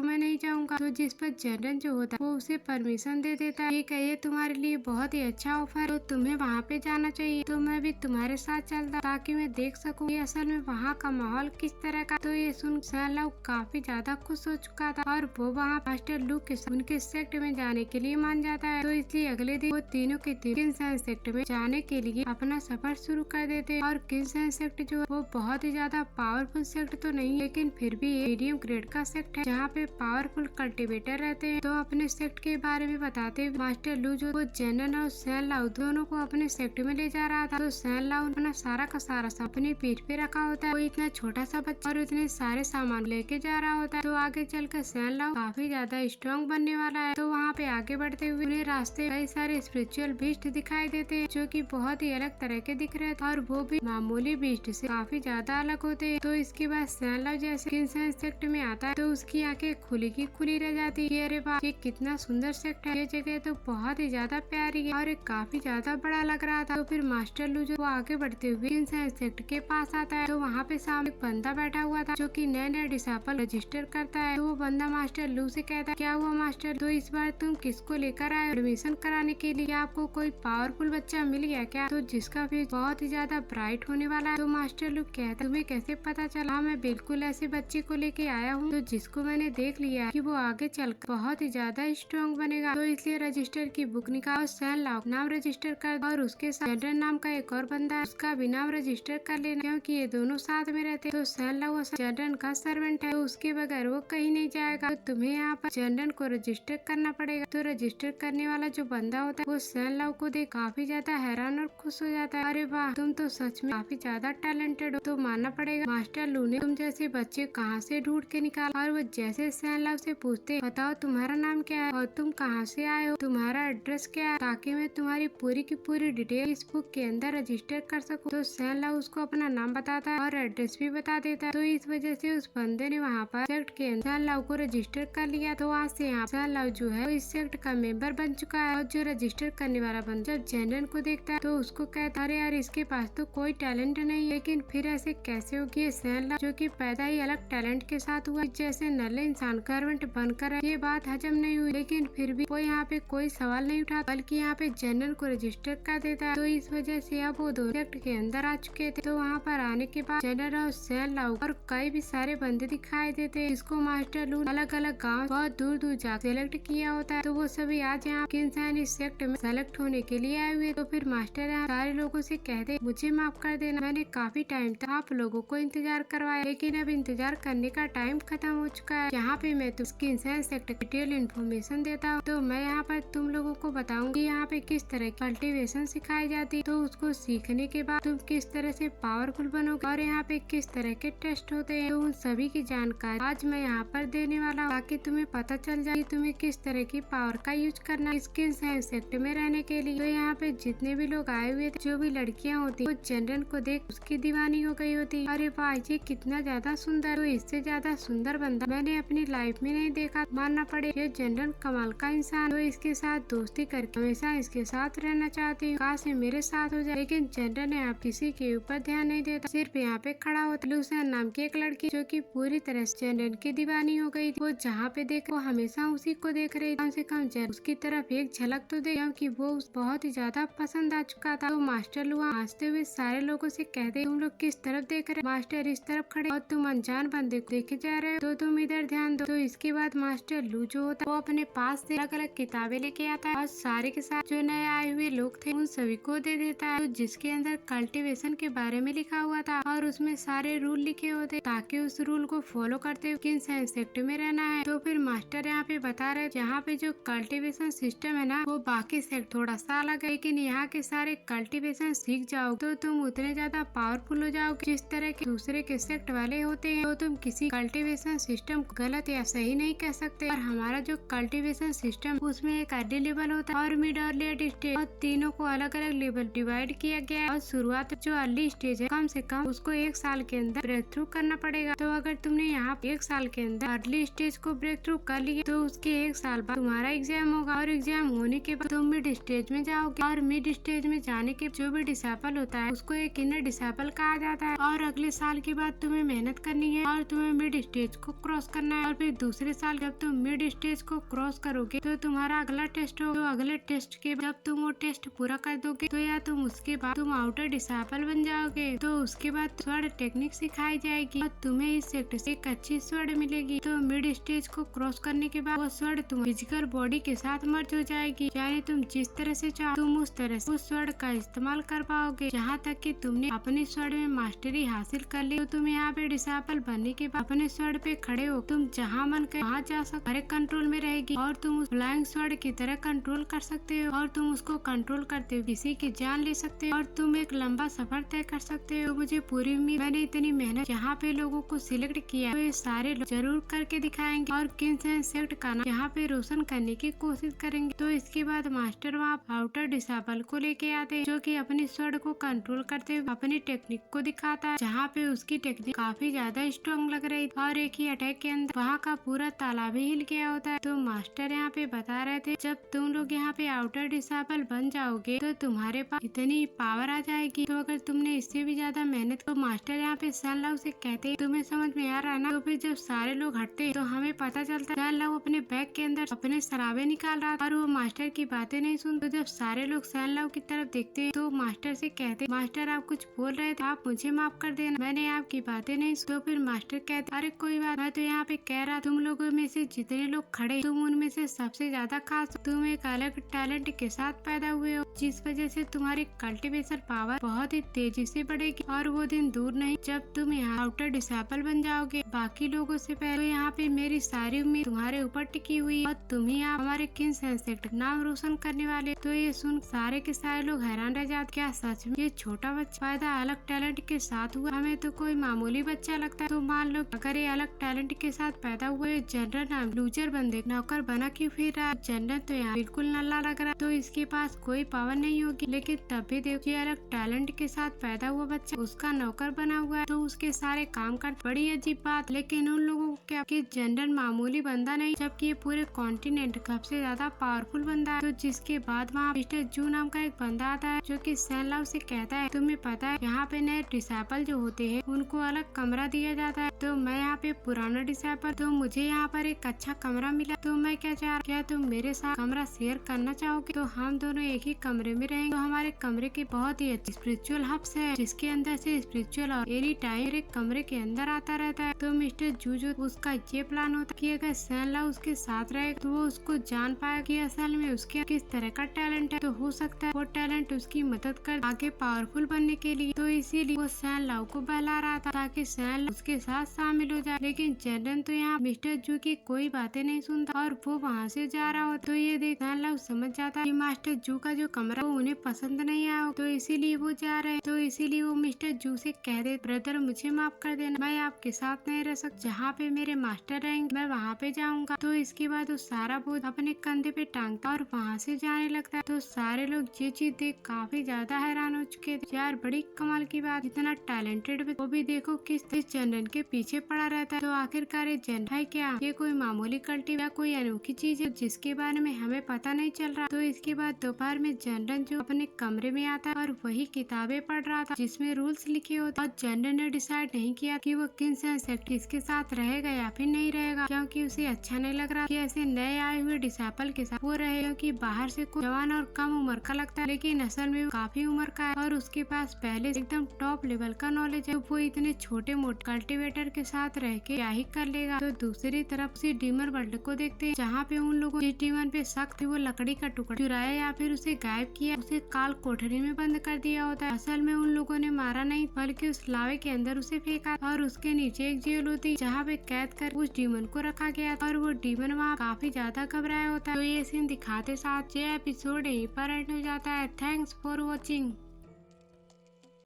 मैं नहीं जाऊंगा। तो जिस पर जनरल जो होता है वो उसे परमिशन दे देता है। ठीक है, ये तुम्हारे लिए बहुत ही अच्छा ऑफर, तो तुम्हें वहाँ पे जाना चाहिए। तो मैं भी तुम्हारे साथ चलता ताकि मैं देख सकूं कि असल में वहाँ का माहौल किस तरह का। तो ये सुन जैन लाओ काफी ज्यादा खुश हो चुका था और वो वहाँ मास्टर लू के उनके सेक्टर में जाने के लिए मान जाता है। तो इसलिए अगले दिन वो तीनों के किन्सन सेक्टर में जाने के लिए अपना सफर शुरू कर देते हैं। और किन्सन सेक्टर जो है वो बहुत ही ज्यादा पावरफुल सेक्टर तो नहीं, लेकिन फिर भी मीडियम ग्रेड का सेक्टर है जहाँ पे पावरफुल कल्टीवेटर रहते हैं। तो अपने सेक्टर के बारे में बताते हुए मास्टर लू जो वो जनरल और जैन लाओ दोनों को अपने सेक्टर में ले जा रहा था। तो जैन लाओ अपना सारा का सारा अपनी पीठ पे रखा होता है। वो इतना छोटा सा बच्चा और इतने सारे सामान लेके जा रहा होता है। तो आगे चलकर जैन लाओ काफी ज्यादा स्ट्रॉन्ग बनने वाला है। तो वहाँ पे आगे बढ़ते हुए उन्हें रास्ते कई सारे स्पिरिचुअल बीस्ट दिखाई देते हैं जो कि बहुत ही अलग तरह के दिख रहे थे और वो भी मामूली बीस्ट से काफी ज्यादा अलग होते हैं। तो इसके बाद जैन लाओ जैसे किन्सन सेक्टर में आता है तो उसकी आंखें खुली की खुली रह जाती है। अरे वाह, ये कितना सुंदर सेक्टर है, ये जगह तो बहुत ही ज्यादा प्यारी है और ये काफी ज्यादा बड़ा लग रहा था। तो फिर मास्टर लू जो वो आगे बढ़ते हुए किन्सन सेक्टर के पास आता है। तो वहाँ पे सामने एक बंदा बैठा हुआ था जो कि नया नया डिसाइपल रजिस्टर करता है। तो वो बंदा मास्टर लू से कहता है, क्या हुआ मास्टर, तो इस बार तुम किसको लेकर आए एडमिशन कराने के लिए? आपको कोई पावरफुल बच्चा मिल गया क्या, तो जिसका भी बहुत ही ज्यादा ब्राइट होने वाला है? तो मास्टर लू कहता, तुम्हें कैसे पता चला? मैं बिल्कुल ऐसे बच्चे को लेके आया हूँ तो जिसको मैंने देख लिया है कि वो आगे चलकर बहुत ही ज्यादा स्ट्रॉन्ग बनेगा। तो इसलिए रजिस्टर की बुक निकाल जैन लाओ नाम रजिस्टर कर और उसके साथ जनरल नाम का एक और बंदा है उसका भी नाम रजिस्टर कर लेना, क्योंकि ये दोनों साथ में रहते। तो जैन लाओ जनरल का सर्वेंट है, तो उसके बगैर वो कहीं नहीं जाएगा। तो तुम्हें यहाँ पर जनरल को रजिस्टर करना पड़ेगा। तो रजिस्टर करने वाला जो बंदा होता है वो जैन लाओ को देख काफी ज्यादा हैरान और खुश हो जाता है। अरे वाह, तुम तो सच में काफी ज्यादा टैलेंटेड हो। तो मानना पड़ेगा मास्टर लू ने तुम जैसे बच्चे कहाँ से ढूंढ के निकाला। और वो जैसे जैन लाओ से पूछते, बताओ तुम्हारा नाम क्या है और तुम कहाँ से आए हो, तुम्हारा एड्रेस क्या है, ताकि मैं तुम्हारी पूरी की पूरी डिटेल इस बुक के अंदर रजिस्टर कर सकूं। तो जैन लाओ उसको अपना नाम बताता है और एड्रेस भी बता देता है। तो इस वजह से उस बंदे ने वहाँ पर सेक्ट के अंदर जैन लाओ को रजिस्टर कर लिया। तो आज से यहाँ जैन लाओ जो है इस सेक्ट का मेंबर बन चुका है। और जो रजिस्टर करने वाला बंदा जब जनरल को देखता है तो उसको कहता, अरे यार इसके पास तो कोई टैलेंट नहीं, लेकिन फिर ऐसे कैसे हो कि जैन लाओ जो कि पैदा ही अलग टैलेंट के साथ हुआ, जैसे नल्ले इंसान सर्वेंट बनकर है। ये बात हजम नहीं हुई, लेकिन फिर भी वो यहाँ पे कोई सवाल नहीं उठा बल्कि यहाँ पे जनरल को रजिस्टर कर देता है। तो इस वजह से अब वो दोनों सेक्ट के अंदर आ चुके थे। तो वहाँ पर आने के बाद जनरल और जैन लाओ और कई भी सारे बंदे दिखाई देते हैं। इसको मास्टर लू अलग अलग गाँव बहुत दूर दूर जा सेलेक्ट किया होता है। तो वो सभी आज यहाँ किन्सन इस सेक्ट में सेलेक्ट होने के लिए आए हुए। तो फिर मास्टर यहाँ सारे लोगों से कहते, मुझे माफ कर देना, मैंने काफी टाइम तक आप लोगों को इंतजार करवाया, लेकिन अब इंतजार करने का टाइम खत्म हो चुका है। यहाँ पे मैं तो किन्सन सेक्टर डिटेल इन्फॉर्मेशन देता हूँ। तो मैं यहाँ पर तुम लोगों को बताऊंगी यहाँ पे किस तरह की कल्टीवेशन सिखाई जाती है। तो उसको सीखने के बाद तुम किस तरह से पावरफुल बनोगे और यहाँ पे किस तरह के टेस्ट होते हैं। तो उन सभी की जानकारी आज मैं यहाँ पर देने वाला हूँ ताकि तुम्हें पता चल जाए तुम्हें किस तरह की पावर का यूज करना है किन्सन सेक्टर में रहने के लिए। तो यहाँ पे जितने भी लोग आए हुए थे, जो भी लड़कियाँ होती वो जनरल को देख उसकी दीवानी हो गई होती। अरे वाह, ये कितना ज्यादा सुंदर, तो इससे ज्यादा सुंदर बंदा मैंने अपनी लाइफ में नहीं देखा। मानना पड़े ये जनरल कमाल का इंसान। तो इसके साथ दोस्ती करके हमेशा इसके साथ रहना चाहती हूँ, काश ये मेरे साथ हो जाए। लेकिन जनरल ने आप किसी के ऊपर ध्यान नहीं देता, सिर्फ यहाँ पे खड़ा होता। लूसिया नाम की एक लड़की जो कि पूरी तरह से जनरल की दीवानी हो गई थी। वो जहाँ पे देख वो हमेशा उसी को देख रही, कम से कम उसकी तरफ एक झलक तो दे, क्योंकि वो बहुत ही ज्यादा पसंद आ चुका था। तो मास्टर लू हंसते हुए सारे लोगों से कहते, तुम लोग किस तरफ देख रहे? मास्टर इस तरफ खड़े और तुम अनजान बंदे को देखे जा रहे हो, तो तुम इधर ध्यान दो। तो इसके बाद मास्टर लू जो होता है वो अपने पास से अलग अलग किताबें लेके आता है और सारे के साथ जो नए आए हुए लोग थे उन सभी को दे देता है, तो जिसके अंदर कल्टीवेशन के बारे में लिखा हुआ था और उसमें सारे रूल लिखे होते ताकि उस रूल को फॉलो करते हुए किन्सन सेक्टर में रहना है। तो फिर मास्टर यहाँ पे बता रहे यहाँ पे जो कल्टीवेशन सिस्टम है ना वो बाकी सेक्टर थोड़ा सा अलग है, लेकिन यहाँ के सारे कल्टीवेशन सीख जाओ तो तुम उतने ज्यादा पावरफुल हो जाओगे जिस तरह के दूसरे के सेक्टर वाले होते हैं। तो तुम किसी कल्टीवेशन सिस्टम को गलत या सही नहीं कह सकते। और हमारा जो कल्टीवेशन सिस्टम उसमें एक आईडी लेवल होता है और मिड और लेट स्टेज, और तीनों को अलग अलग लेवल डिवाइड किया गया है। और शुरुआत जो अर्ली स्टेज है कम से कम उसको 1 साल के अंदर ब्रेक थ्रू करना पड़ेगा। तो अगर तुमने यहाँ 1 साल के अंदर अर्ली स्टेज को ब्रेक थ्रू कर लिया तो उसके 1 साल बाद तुम्हारा एग्जाम होगा, और एग्जाम होने के बाद तुम मिड स्टेज में जाओगे, और मिड स्टेज में जाने के जो भी डिसेबल होता है उसको एक इनर डिसेबल कहा जाता है। और अगले साल के बाद तुम्हें मेहनत करनी है और तुम्हें मिड स्टेज को क्रॉस करना है, और फिर दूसरे साल जब तुम मिड स्टेज को क्रॉस करोगे तो तुम्हारा अगला टेस्ट होगा। तो अगले टेस्ट के बाद जब तुम वो टेस्ट पूरा कर दोगे तो या तुम उसके बाद तुम आउटर डिसेबल बन जाओगे। तो उसके बाद स्वर्ण टेक्निक सिखाई जाएगी और तुम्हें इस सेक्टर से एक अच्छी स्वर्ण मिलेगी। तो मिड स्टेज को क्रॉस करने के बाद वो स्वर्ण तुम फिजिकल बॉडी के साथ मर्ज हो जाएगी, यानी तुम जिस तरह से चाहो तुम उस तरह से उस स्वर्ण का इस्तेमाल कर पाओगे। जहाँ तक कि तुमने अपने स्वर्ण में मास्टरी हासिल कर ली तो तुम यहाँ पे डिसेबल बनने के बाद अपने स्वर्ण पे खड़े हो तुम जहाँ मन करे वहाँ जा सकते, हर एक कंट्रोल में रहेगी और तुम उस फ्लाइंग स्वर्ण की तरह कंट्रोल कर सकते हो, और तुम उसको कंट्रोल करते हुए किसी की जान ले सकते हो, और तुम एक लंबा सफर तय कर सकते हो। मुझे पूरी उम्मीद मैंने इतनी मेहनत यहाँ पे लोगों को सिलेक्ट किया तो ये सारे लोग जरूर करके दिखाएंगे और किंग्स एंड सेक्ट का नाम यहाँ पे रोशन करने की कोशिश करेंगे। तो इसके बाद मास्टर वहाँ आउटर डिसेबल को लेके आते हैं जो कि अपनी स्वर्ण को कंट्रोल करते हुए अपनी टेक्निक को दिखाता है, जहाँ पे उसकी टेक्निक काफी ज्यादा स्ट्रॉन्ग लग रही थी और एक ही अटैक के अंदर वहाँ का पूरा तालाब ही हिल गया होता है। तो मास्टर यहाँ पे बता रहे थे जब तुम लोग यहाँ पे आउटर डिसेबल बन जाओगे तो तुम्हारे पास इतनी पावर आ जाएगी, तो अगर तुमने इससे भी ज्यादा मेहनत तो मास्टर यहाँ पे सन लव से कहते हैं तुम्हें समझ में आ रहा है ना। तो फिर जब सारे लोग हटते तो हमें पता चलता सन लव अपने बैग के अंदर अपने शराबे निकाल रहा था और वो मास्टर की बातें नहीं सुनते। तो जब सारे लोग सन लव की तरफ देखते हैं तो मास्टर से कहते मास्टर आप कुछ बोल रहे थे, आप मुझे माफ कर देना, मैंने आपकी बातें नहीं सुनी। तो फिर मास्टर कहते अरे कोई बात, मैं तो यहाँ पे कह रहा तुम लोगों में से जितने लोग खड़े तुम उनमें से सबसे ज्यादा खास, तुम एक अलग टैलेंट के साथ पैदा हुए हो जिस वजह से तुम्हारी कल्टीवेशन पावर बहुत ही तेजी से बढ़ेगी, और वो दिन दूर नहीं जब तुम यहाँ आउटर डिसेबल बन जाओगे बाकी लोगों से पहले। तो यहाँ पे मेरी सारी उम्मीद तुम्हारे ऊपर टिकी हुई और तुम ही आप हमारे किंग्स एंड सेक्ट नाम रोशन करने वाले। तो ये सुन सारे के सारे लोग हैरान रह जाते, क्या सच में ये छोटा बच्चा पैदा अलग टैलेंट के साथ हुआ, हमें तो कोई मामूली बच्चा लगता है। तो मान लो अगर ये अलग टैलेंट के साथ पैदा हुए जनरल नाम लूजर बंदे नौकर बना क्यों फिर रहा, जनरल तो यहाँ बिल्कुल नल्ला लग रहा, तो इसके पास कोई पावर नहीं होगी, लेकिन तब भी देखो ये अलग टैलेंट के साथ पैदा हुआ बच्चा उसका नौकर बना हुआ है तो उसके सारे काम कर, बड़ी अजीब बात। लेकिन उन लोगों को क्या कि जनरल मामूली बंदा नहीं जबकि ये पूरे कॉन्टिनेंट सबसे ज्यादा पावरफुल बंदा है। तो जिसके बाद वहाँ मिस्टर जू नाम का एक बंदा आता है जो कि सन लव से कहता है तुम्हें पता है यहाँ पे नए डिसेबल जो होते हैं उनको अलग कमरा दिया जाता है, तो मैं यहाँ पे पुराना डिसेबल, तो मुझे यहाँ पर एक अच्छा कमरा मिला, तो मैं क्या तुम मेरे साथ कमरा शेयर करना चाहोगे? तो हम दोनों एक ही कमरे में रहेंगे। तो हमारे कमरे के बहुत ही अच्छे स्पिरिचुअल हब्स है जिसके अंदर से स्पिरिचुअल और एनी टाइम एक कमरे के अंदर आता रहता है। तो मिस्टर जूजो उसका ये प्लान होता है कि अगर सन लव उसके साथ रहे तो वो उसको जान पाए कि असल में उसके किस तरह का टैलेंट है, तो हो सकता है वो टैलेंट उसकी मदद कर आगे पावरफुल बनने के लिए। तो इसीलिए वो सन लव को बहला रहा था ताकि सन लव उसके साथ शामिल हो जाए। लेकिन जनरल तो यहाँ मिस्टर जू की कोई बातें नहीं सुनता और वो वहाँ से जा रहा हो। तो ये देख सन लव समझ जाता है कि मास्टर जू का जो कमरा वो उन्हें पसंद नहीं आया, तो इसीलिए वो जा रहे हैं। तो इसीलिए वो मिस्टर जू से कह दे ब्रदर मुझे माफ कर देना, मैं आपके साथ नहीं रह सकता, जहाँ पे मेरे मास्टर रहेंगे मैं वहाँ पे जाऊंगा। तो इसके बाद वो सारा बोझ अपने कंधे पे टांगता और वहाँ से जाने लगता है। तो सारे लोग ये चीज देख काफी ज्यादा हैरान हो चुके थे, यार बड़ी कमाल की बात, इतना टैलेंटेड वो भी देखो किस जनरल के पीछे पड़ा रहता है। तो आखिरकार ये जनरल है क्या, ये कोई मामूली कल्टी या कोई अनोखी चीज है जिसके बारे में हमें पता नहीं चल रहा। तो इसके बाद दोपहर में जनरल जो अपने कमरे में आता है और वही किताबें पढ़ रहा था जिसमें रूल्स लिखे होते, और जनरल ने डिसाइड नहीं किया कि वो किंग्स एंड सेक्ट के साथ रहेगा या फिर नहीं रहेगा, क्योंकि उसे अच्छा नहीं लग रहा कि ऐसे नए आए हुए डिसेबल के साथ वो रहे, क्योंकि बाहर से कोई जवान और कम उम्र का लगता है लेकिन असल में वो काफी उम्र का है और उसके पास पहले से एकदम टॉप लेवल का नॉलेज है। वो इतने छोटे मोटे कल्टीवेटर के साथ रह के क्या ही कर लेगा। तो दूसरी तरफ उसी डीमर वर्ल्ड को देखते हैं जहाँ पे उन लोगों जिस डीमन पे शक थी वो लकड़ी का टुकड़ा चुराया या फिर उसे गायब किया, उसे काल कोठरी में बंद कर दिया होता है। असल में उन लोगों ने मारा नहीं बल्कि उस लावे के अंदर उसे फेंका और उसके नीचे एक जेल होती जहाँ पे कैद कर उस डीमन को रखा गया और वो डीमन वहाँ काफी ज्यादा घबराया होता है। तो ये सीन दिखाते साथ ये एपिसोड यहीं पर एंड हो जाता है। Thanks for watching.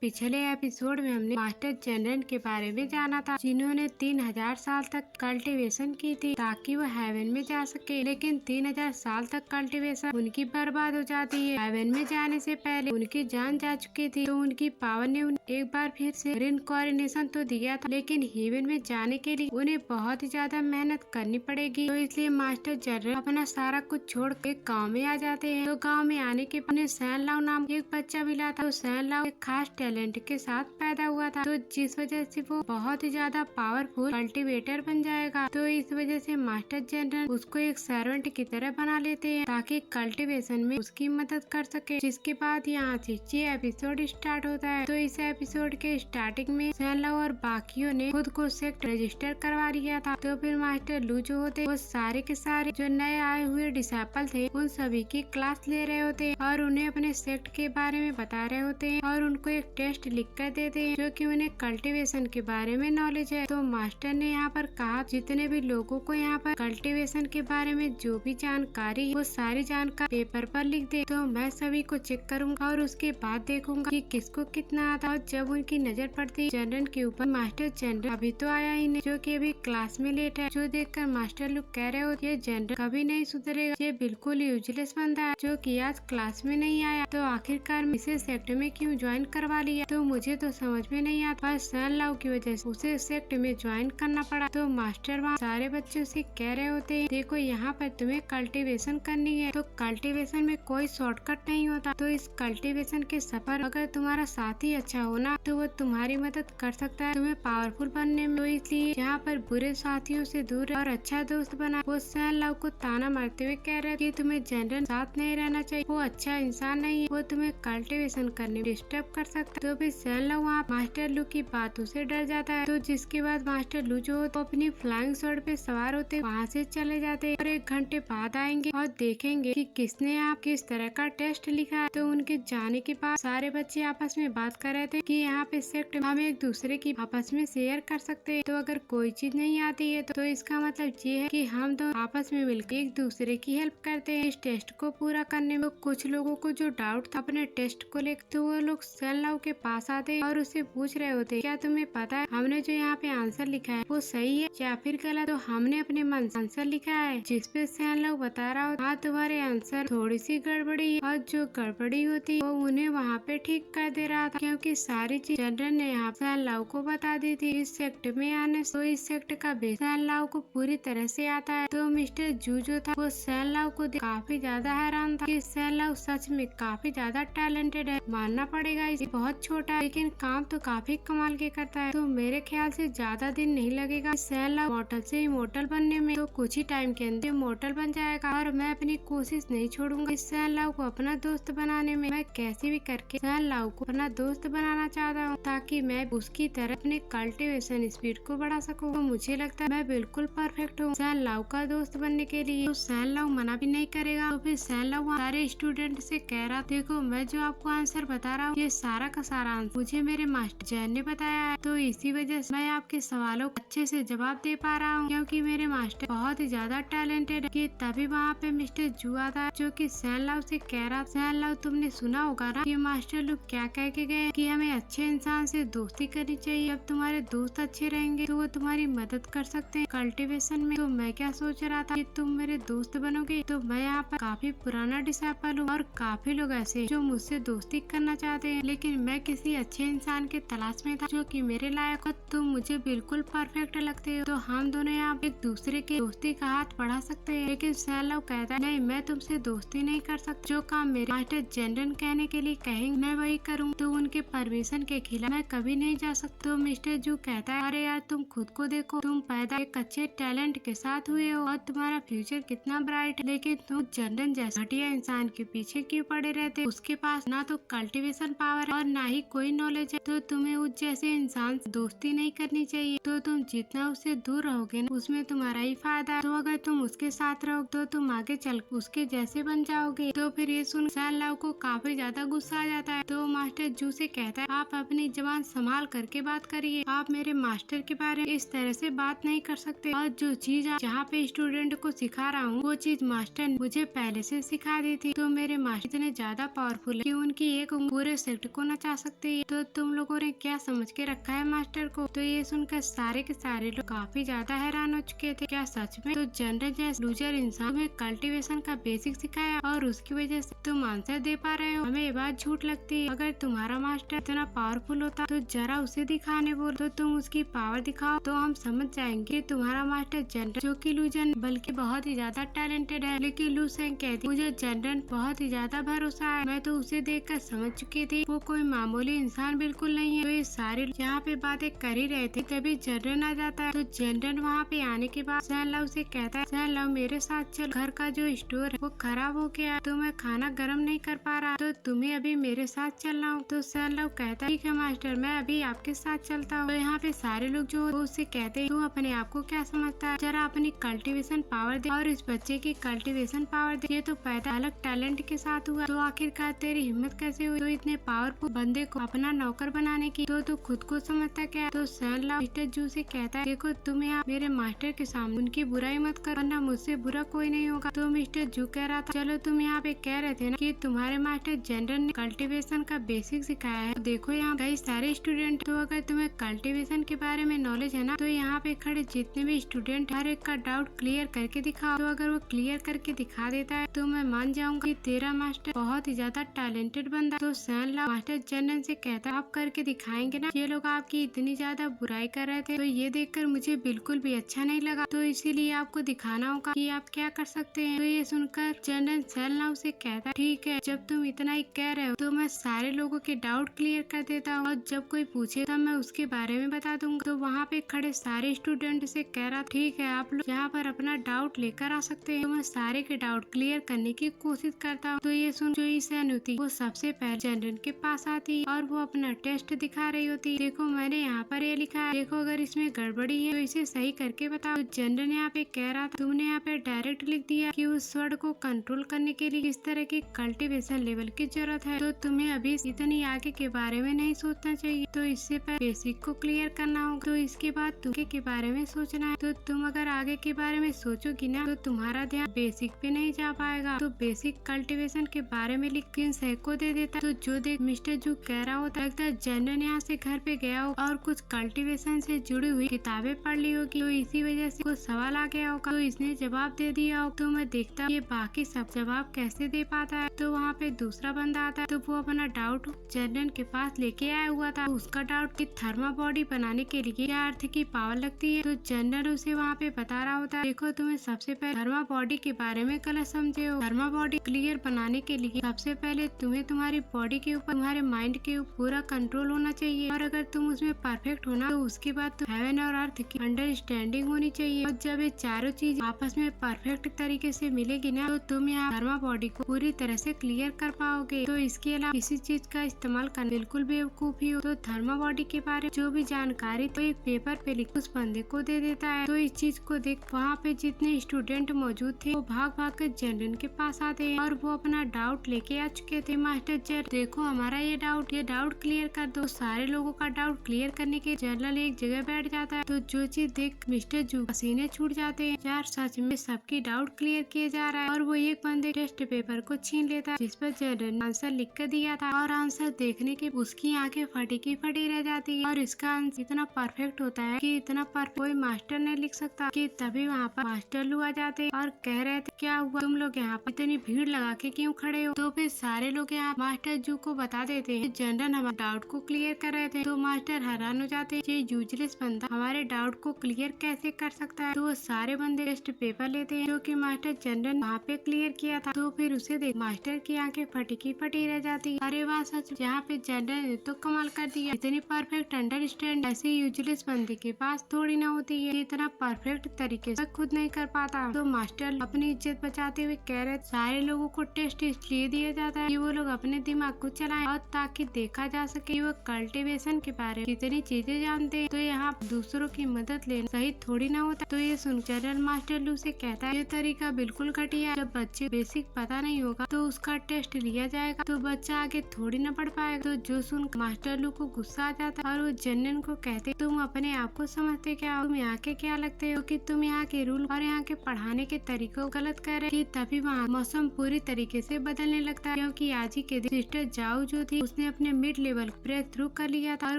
पिछले एपिसोड में हमने मास्टर जनरल के बारे में जाना था, जिन्होंने 3000 साल तक कल्टीवेशन की थी ताकि वो हेवन में जा सके, लेकिन 3000 साल तक कल्टीवेशन उनकी बर्बाद हो जाती है। हेवन में जाने से पहले उनकी जान जा चुकी थी, तो उनकी पावर ने उन्हें एक बार फिर से रिइंकार्नेशन तो दिया था, लेकिन हेवन में जाने के लिए उन्हें बहुत ही ज्यादा मेहनत करनी पड़ेगी। तो इसलिए मास्टर जनरल अपना सारा कुछ छोड़ के गाँव में आ जाते हैं। तो गाँव में आने के बाद सैन लाओ नाम एक बच्चा मिला था। तो सैन लाओ एक खास टैलेंट के साथ पैदा हुआ था, तो जिस वजह से वो बहुत ही ज्यादा पावरफुल कल्टीवेटर बन जाएगा। तो इस वजह से मास्टर जनरल उसको एक सर्वेंट की तरह बना लेते हैं ताकि कल्टीवेशन में उसकी मदद कर सके। जिसके बाद यहाँ से ये एपिसोड स्टार्ट होता है। तो इस एपिसोड के स्टार्टिंग में सैन लाओ और बाकियों ने खुद को सेक्ट रजिस्टर करवा लिया था। तो फिर मास्टर लू जो होते वो सारे के सारे जो नए आए हुए डिसाइपल थे उन सभी की क्लास ले रहे होते हैं और उन्हें अपने सेक्ट के बारे में बता रहे होते हैं और उनको एक टेस्ट लिख कर देते हैं जो कि उन्हें कल्टीवेशन के बारे में नॉलेज है। तो मास्टर ने यहाँ पर कहा जितने भी लोगों को यहाँ पर कल्टीवेशन के बारे में जो भी जानकारी है वो सारी जानकारी पेपर पर लिख दे। तो मैं सभी को चेक करूंगा और उसके बाद देखूंगा कि किसको कितना आता। और जब उनकी नजर पड़ती जनरल के ऊपर, मास्टर जनरल अभी तो आया ही नहीं, जो कि अभी क्लास में लेट है, जो देखकर मास्टर लोग कह रहे होते ये जनरल कभी नहीं सुधरेगा, ये बिल्कुल यूजलेस बंदा है जो कि आज क्लास में नहीं आया। तो आखिरकार इसे सेक्ट में क्यों ज्वाइन करवा लिया, तो मुझे तो समझ में नहीं आता। बस सैन लाओ की वजह से उसे सेक्ट में ज्वाइन करना पड़ा। तो मास्टर वहाँ सारे बच्चों से कह रहे होते हैं देखो यहाँ पर तुम्हें कल्टीवेशन करनी है, तो कल्टीवेशन में कोई शॉर्टकट नहीं होता। तो इस कल्टीवेशन के सफर अगर तुम्हारा साथी अच्छा होना तो वो तुम्हारी मदद कर सकता है तुम्हें पावरफुल बनने में। तो इसलिए यहाँ पर बुरे साथियों से दूर और अच्छा दोस्त बना। वो सैन लाओ को ताना मारते हुए कह रहे कि तुम्हें जनरल साथ नहीं रहना चाहिए, वो अच्छा इंसान नहीं है, वो तुम्हें कल्टीवेशन करने में डिस्टर्ब कर सकता है। तो फिर सैन लाओ वहाँ मास्टर लू की बातों से डर जाता है। तो जिसके बाद मास्टर लू जो तो अपनी फ्लाइंग शॉट पे सवार होते वहाँ से चले जाते और 1 घंटे बाद आएंगे और देखेंगे कि किसने आप किस तरह का टेस्ट लिखा है। तो उनके जाने के बाद सारे बच्चे आपस में बात कर रहे थे कि यहाँ पे सेक्ट हम एक दूसरे की आपस में शेयर कर सकते हैं। तो अगर कोई चीज नहीं आती है तो इसका मतलब ये है कि हम दोनों आपस में मिलकर एक दूसरे की हेल्प करते हैं इस टेस्ट को पूरा करने में। कुछ लोगों को जो डाउट था अपने टेस्ट को लेकर, तो वो लोग सैन लाओ के पास आते और उससे पूछ रहे होते क्या तुम्हें पता है हमने जो यहाँ पे आंसर लिखा है वो सही है या फिर गलत। तो हमने अपने मन से आंसर लिखा है, जिसपे सैन लाओ बता रहा हो हाँ तुम्हारे आंसर थोड़ी सी गड़बड़ी है, और जो गड़बड़ी होती वो उन्हें वहाँ पे ठीक कर दे रहा था, क्योंकि सारी चीज जनरल ने यहाँ सैन लाओ को बता दी थी इस सेक्ट में आने। तो इस सेक्ट का बेस सैन लाओ को पूरी तरह से आता है। तो मिस्टर जू जो था वो सैन लाओ को काफी ज्यादा हैरान था कि सैन लाओ सच में काफी ज्यादा टैलेंटेड है। मानना पड़ेगा इसे बहुत छोटा है लेकिन काम तो काफी कमाल के करता है। तो मेरे ख्याल से ज्यादा दिन नहीं लगेगा सैन लाओ मॉडल से इमॉर्टल बनने में, तो कुछ ही टाइम के अंदर इमॉर्टल बन जाएगा। और मैं अपनी कोशिश नहीं छोड़ूंगा इस सैन लाओ को अपना दोस्त बनाने में। मैं कैसे भी करके सैन लाओ को अपना दोस्त बनाना चाहता हूँ ताकि मैं उसकी तरह अपने कल्टीवेशन स्पीड को बढ़ा सकूँ। तो मुझे लगता है मैं बिल्कुल परफेक्ट हूँ सैन लाओ का दोस्त बनने के लिए। तो सैन लाओ मना भी नहीं करेगा। तो फिर सैन लाओ सारे स्टूडेंट से कह रहा देखो मैं जो आपको आंसर बता रहा हूँ ये सारा का सारा आंसर मुझे मेरे मास्टर जैन ने बताया है, तो इसी वजह से मैं आपके सवालों को अच्छे से जवाब दे पा रहा हूँ, क्योंकि मेरे मास्टर बहुत ही ज्यादा टैलेंटेड है। कि तभी वहाँ पे मिस्टर जू आता है जो कि सैन लाओ से कह रहा सैन लाओ तुमने सुना होगा ना कि मास्टर लोग क्या कह के गए कि हमें अच्छे इंसान से दोस्ती करनी चाहिए। अब तुम्हारे दोस्त अच्छे रहेंगे तो वो तुम्हारी मदद कर सकते हैं कल्टीवेशन में। तो मैं क्या सोच रहा था कि तुम मेरे दोस्त बनोगे। तो मैं यहाँ पर काफी पुराना डिसाइपल हूँ और काफी लोग ऐसे जो मुझसे दोस्ती करना चाहते हैं, लेकिन मैं किसी अच्छे इंसान के तलाश में था जो कि मेरे लायक हो। तुम मुझे बिल्कुल परफेक्ट लगते हो, तो हम दोनों यहाँ एक दूसरे के दोस्ती का हाथ बढ़ा सकते हैं। लेकिन सैन लाओ कहता है नहीं मैं तुमसे दोस्ती नहीं कर सकता, जो काम मेरे मास्टर जनरल कहने के लिए कहेंगे मैं वही करूँ। तो उनके परमिशन के खिलाफ मैं कभी नहीं जा सकता। तो मिस्टर जू कहता है अरे यार तुम खुद को देखो, तुम पैदा एक अच्छे टैलेंट के साथ हुए हो और तुम्हारा फ्यूचर कितना ब्राइट है, लेकिन तुम जनरल जैसा घटिया इंसान के पीछे क्यों पड़े रहते। उसके पास ना तो कल्टीवेशन पावर और ना ही कोई नॉलेज है, तो तुम्हें उस जैसे इंसान से दोस्ती नहीं करनी चाहिए। तो तुम जितना उससे दूर रहोगे ना उसमें तुम्हारा ही फायदा है। तो अगर तुम उसके साथ रहो तो तुम आगे चल उसके जैसे बन जाओगे। तो फिर ये सुन सैन लाओ को काफी ज्यादा गुस्सा आ जाता है। तो मास्टर जू से कहता है आप अपनी जबान संभाल करके बात करिए, आप मेरे मास्टर के बारे में इस तरह से बात नहीं कर सकते। और जो चीज जहाँ पे स्टूडेंट को सिखा रहा हूँ वो चीज मास्टर ने मुझे पहले से सिखा दी थी। तो मेरे मास्टर इतने ज्यादा पावरफुल है कि उनकी एक उंगली पूरे सेक्ट को नचा सकती है। तो तुम लोगों ने क्या समझ के रखा है मास्टर को? तो ये सुनकर सारे के सारे लोग काफी ज्यादा हैरान हो चुके थे। क्या सच में? तो जनरल जैसे लूजर इंसान में कल्टीवेशन का बेसिक सिखाया और उसकी वजह से तुम आंसर दे पा रहे हो? हमें ये बात झूठ लगती है। अगर तुम्हारा मास्टर इतना पावरफुल होता तो जरा उसे दिखाने बोल, तो तुम उसकी पावर दिखाओ तो हम समझ जाएंगे तुम्हारा मास्टर जनरल जो कि लूजर बल्कि बहुत ही ज्यादा टैलेंटेड है। लेकिन लू सेंग कहती मुझे जनरल बहुत ही ज्यादा भरोसा है, मैं तो उसे देखकर समझ चुकी थी वो कोई मामूली इंसान बिल्कुल नहीं है। तो ये सारे यहाँ पे बातें कर ही रहे थे तभी जनरल आ जाता है। तो जनरल वहाँ पे आने के बाद सैन लव से कहता है सैन लव मेरे साथ चल, घर का जो स्टोर है वो खराब हो गया तो मैं खाना गर्म नहीं कर पा रहा, तो तुम्हें अभी मेरे साथ चलना हो। तो सैन लव कहता है ठीक है मास्टर, मैं अभी आपके साथ चलता हूँ। तो यहाँ पे सारे लोग जो वो उससे कहते हैं तू अपने आप को क्या समझता है, जरा अपनी कल्टीवेशन पावर दे और इस बच्चे की कल्टीवेशन पावर दे, ये तो पैदा अलग टैलेंट के साथ हुआ, तो आखिरकार तेरी हिम्मत कैसे हुई तो इतने पावरफुल बंदे को अपना नौकर बनाने की, तो तू खुद को समझता क्या? तो सैन लव मिस्टर जू से कहता है देखो तुम यहाँ मेरे मास्टर के सामने उनकी बुराई मत करो वरना मुझसे बुरा कोई नहीं होगा। तो मिस्टर जू कह रहा था चलो तुम यहाँ पे कह रहे थे ना कि तुम्हारे मास्टर जनरल ने कल्टीवेशन का बेसिक सिखाया है, तो देखो यहाँ कई सारे स्टूडेंट, तो अगर तुम्हें कल्टीवेशन के बारे में नॉलेज है ना तो यहाँ पे खड़े जितने भी स्टूडेंट हर एक का डाउट क्लियर करके दिखाओ। तो अगर वो क्लियर करके दिखा देता है तो मैं मान जाऊंगा कि तेरा मास्टर बहुत ही ज्यादा टैलेंटेड बंदा। तो सैन लव मास्टर जनरल से कहता है आप करके दिखाएंगे ना, ये लोग आपकी इतनी ज्यादा बुराई कर रहे थे तो ये देखकर मुझे बिल्कुल भी अच्छा नहीं लगा, तो इसीलिए आपको दिखाना होगा कि आप क्या कर सकते हैं। तो ये सुनकर जनरल सैन लव से कहता है ठीक है, जब तुम इतना ही कह रहे हो तो मैं सारे लोगों के डाउट क्लियर कर देता हूँ और जब कोई पूछे तब मैं उसके बारे में बता दूंगा। तो वहाँ पे खड़े सारे स्टूडेंट से कह रहा ठीक है आप लोग यहाँ पर अपना डाउट लेकर आ सकते हैं, तो मैं सारे के डाउट क्लियर करने की कोशिश करता हूँ। तो ये सुन जो ईशान होती वो सबसे पहले जनरल के पास आती और वो अपना टेस्ट दिखा रही होती, देखो मैंने यहाँ पर ये लिखा है, देखो अगर इसमें गड़बड़ी है तो इसे सही करके बताओ। तो जनरल यहाँ पे कह रहा था तुमने यहाँ पे डायरेक्ट लिख दिया कि उस वर्ड को कंट्रोल करने के लिए किस तरह की कल्टीवेशन लेवल की जरूरत है, तो तुम्हें अभी इतनी आगे के बारे में नहीं सोचना चाहिए, तो इससे पहले बेसिक को क्लियर करना होगा, तो इसके बाद तुमके के बारे में सोचना है। तो तुम अगर आगे के बारे में सोचोगी ना तो तुम्हारा ध्यान बेसिक पे नहीं जा पाएगा। तो बेसिक कल्टीवेशन के बारे में लिख के सैक को दे देता, तो जो देख मिस्टर जू कह रहा होता लगता है जनरल यहाँ से घर पे गया हो और कुछ कल्टीवेशन से जुड़ी हुई किताबें पढ़ ली होगी, तो इसी वजह से कुछ सवाल आ गया होगा, तो इसने जवाब दे दिया हो। तो मैं देखता हूँ ये बाकी सब जवाब कैसे दे पाता है। तो वहाँ पे दूसरा बंदा आता है, तो वो अपना डाउट जनरल के पास लेके आया हुआ था, उसका डाउट कि थर्मा बॉडी बनाने के लिए क्या अर्थ की पावर लगती है। तो जनरल उसे वहाँ पे बता रहा होता है देखो तुम्हें सबसे पहले थर्मा बॉडी के बारे में गलत समझे हो, थर्मा बॉडी क्लियर बनाने के लिए सबसे पहले तुम्हें तुम्हारी बॉडी के ऊपर तुम्हारे माइंड के ऊपर पूरा कंट्रोल होना चाहिए, और अगर तुम उसमें परफेक्ट होना तो उसके बाद तो हेवन और अर्थ की अंडरस्टैंडिंग होनी चाहिए, और जब ये चारों चीज आपस में परफेक्ट तरीके से मिलेगी ना तो तुम यहाँ थर्मा बॉडी को पूरी तरह से क्लियर कर पाओगे। तो इसके अलावा किसी चीज का इस्तेमाल करना बिल्कुल बेवकूफी हो। तो थर्मा बॉडी के बारे में जो भी जानकारी तो एक पेपर पे लिख उस बंदे को दे देता है। तो इस चीज को देख वहाँ पे जितने स्टूडेंट मौजूद थे वो भाग भाग कर जनरल के पास आते हैं और वो अपना डाउट लेके आ चुके थे। मास्टर जर देखो हमारा ये डाउट क्लियर कर दो। सारे लोगों का डाउट क्लियर करने के जनरल एक जगह बैठ जाता है, तो जो चीज देख मिस्टर जू पसीने छूट जाते हैं, यार सच में सबकी डाउट क्लियर किया जा रहा है। और वो एक बंदे टेस्ट पेपर को छीन लेता है जिस पर जनरल आंसर लिख कर दिया था, और आंसर देखने के उसकी आंखें फटी की फटी रह जाती है, और इसका आंसर इतना परफेक्ट होता है कि इतना परफेक्ट कोई मास्टर नहीं लिख सकता। कि तभी वहाँ पर मास्टर लोग आ जाते हैं और कह रहे थे क्या हुआ तुम लोग यहाँ पर इतनी भीड़ लगा के क्यों खड़े हो। तो फिर सारे लोग यहाँ मास्टर जू को बता देते हैं जनरल हमारे डाउट को क्लियर कर रहे थे। तो मास्टर हैरान हो जाते हैं ये यूजलेस बंदा हमारे डाउट को क्लियर कैसे कर सकता है। तो वो सारे बंदे टेस्ट पेपर लेते हैं जो कि मास्टर जनरल वहाँ पे क्लियर किया था। तो फिर उसे देख मास्टर की आंखें फटी की फटी रह जाती है। अरे वाह सच यहाँ पे जनरल ने तो कमाल कर दिया, इतनी परफेक्ट अंडरस्टैंड ऐसे यूजलेस बंदे के पास थोड़ी ना होती है, इतना परफेक्ट तरीके से खुद नहीं कर पाता। तो मास्टर अपनी इज्जत बचाते हुए कह रहे सारे लोगों को टेस्ट इसलिए दिया जाता है कि वो लोग अपने दिमाग को चलाएं और ताकि देखा जा सके कि वो कल्टीवेशन के बारे में कितनी चीजें जानते हैं। तो यहाँ दूसरों की मदद लेना सही थोड़ी ना होता। तो ये सुन जनरल मास्टर लू से कहता है ये तरीका बिल्कुल घटिया है, जब बच्चे बेसिक पता नहीं होगा तो उसका टेस्ट लिया जाएगा तो बच्चा आगे थोड़ी ना पढ़ पाएगा। तो जो सुन मास्टर लू को गुस्सा आ जाता है और वो जनरल को कहते तुम अपने आप को समझते क्या हो, तुम यहाँ के क्या लगते हो कि तुम यहाँ के रूल और यहाँ के पढ़ाने के तरीकों गलत कर रहे। तभी वहाँ मौसम पूरी तरीके से बदलने लगता है, क्योंकि आज ही के दिन सिस्टर जाओ जो थी उसने उसने अपने मिड लेवल ब्रेक थ्रू कर लिया था और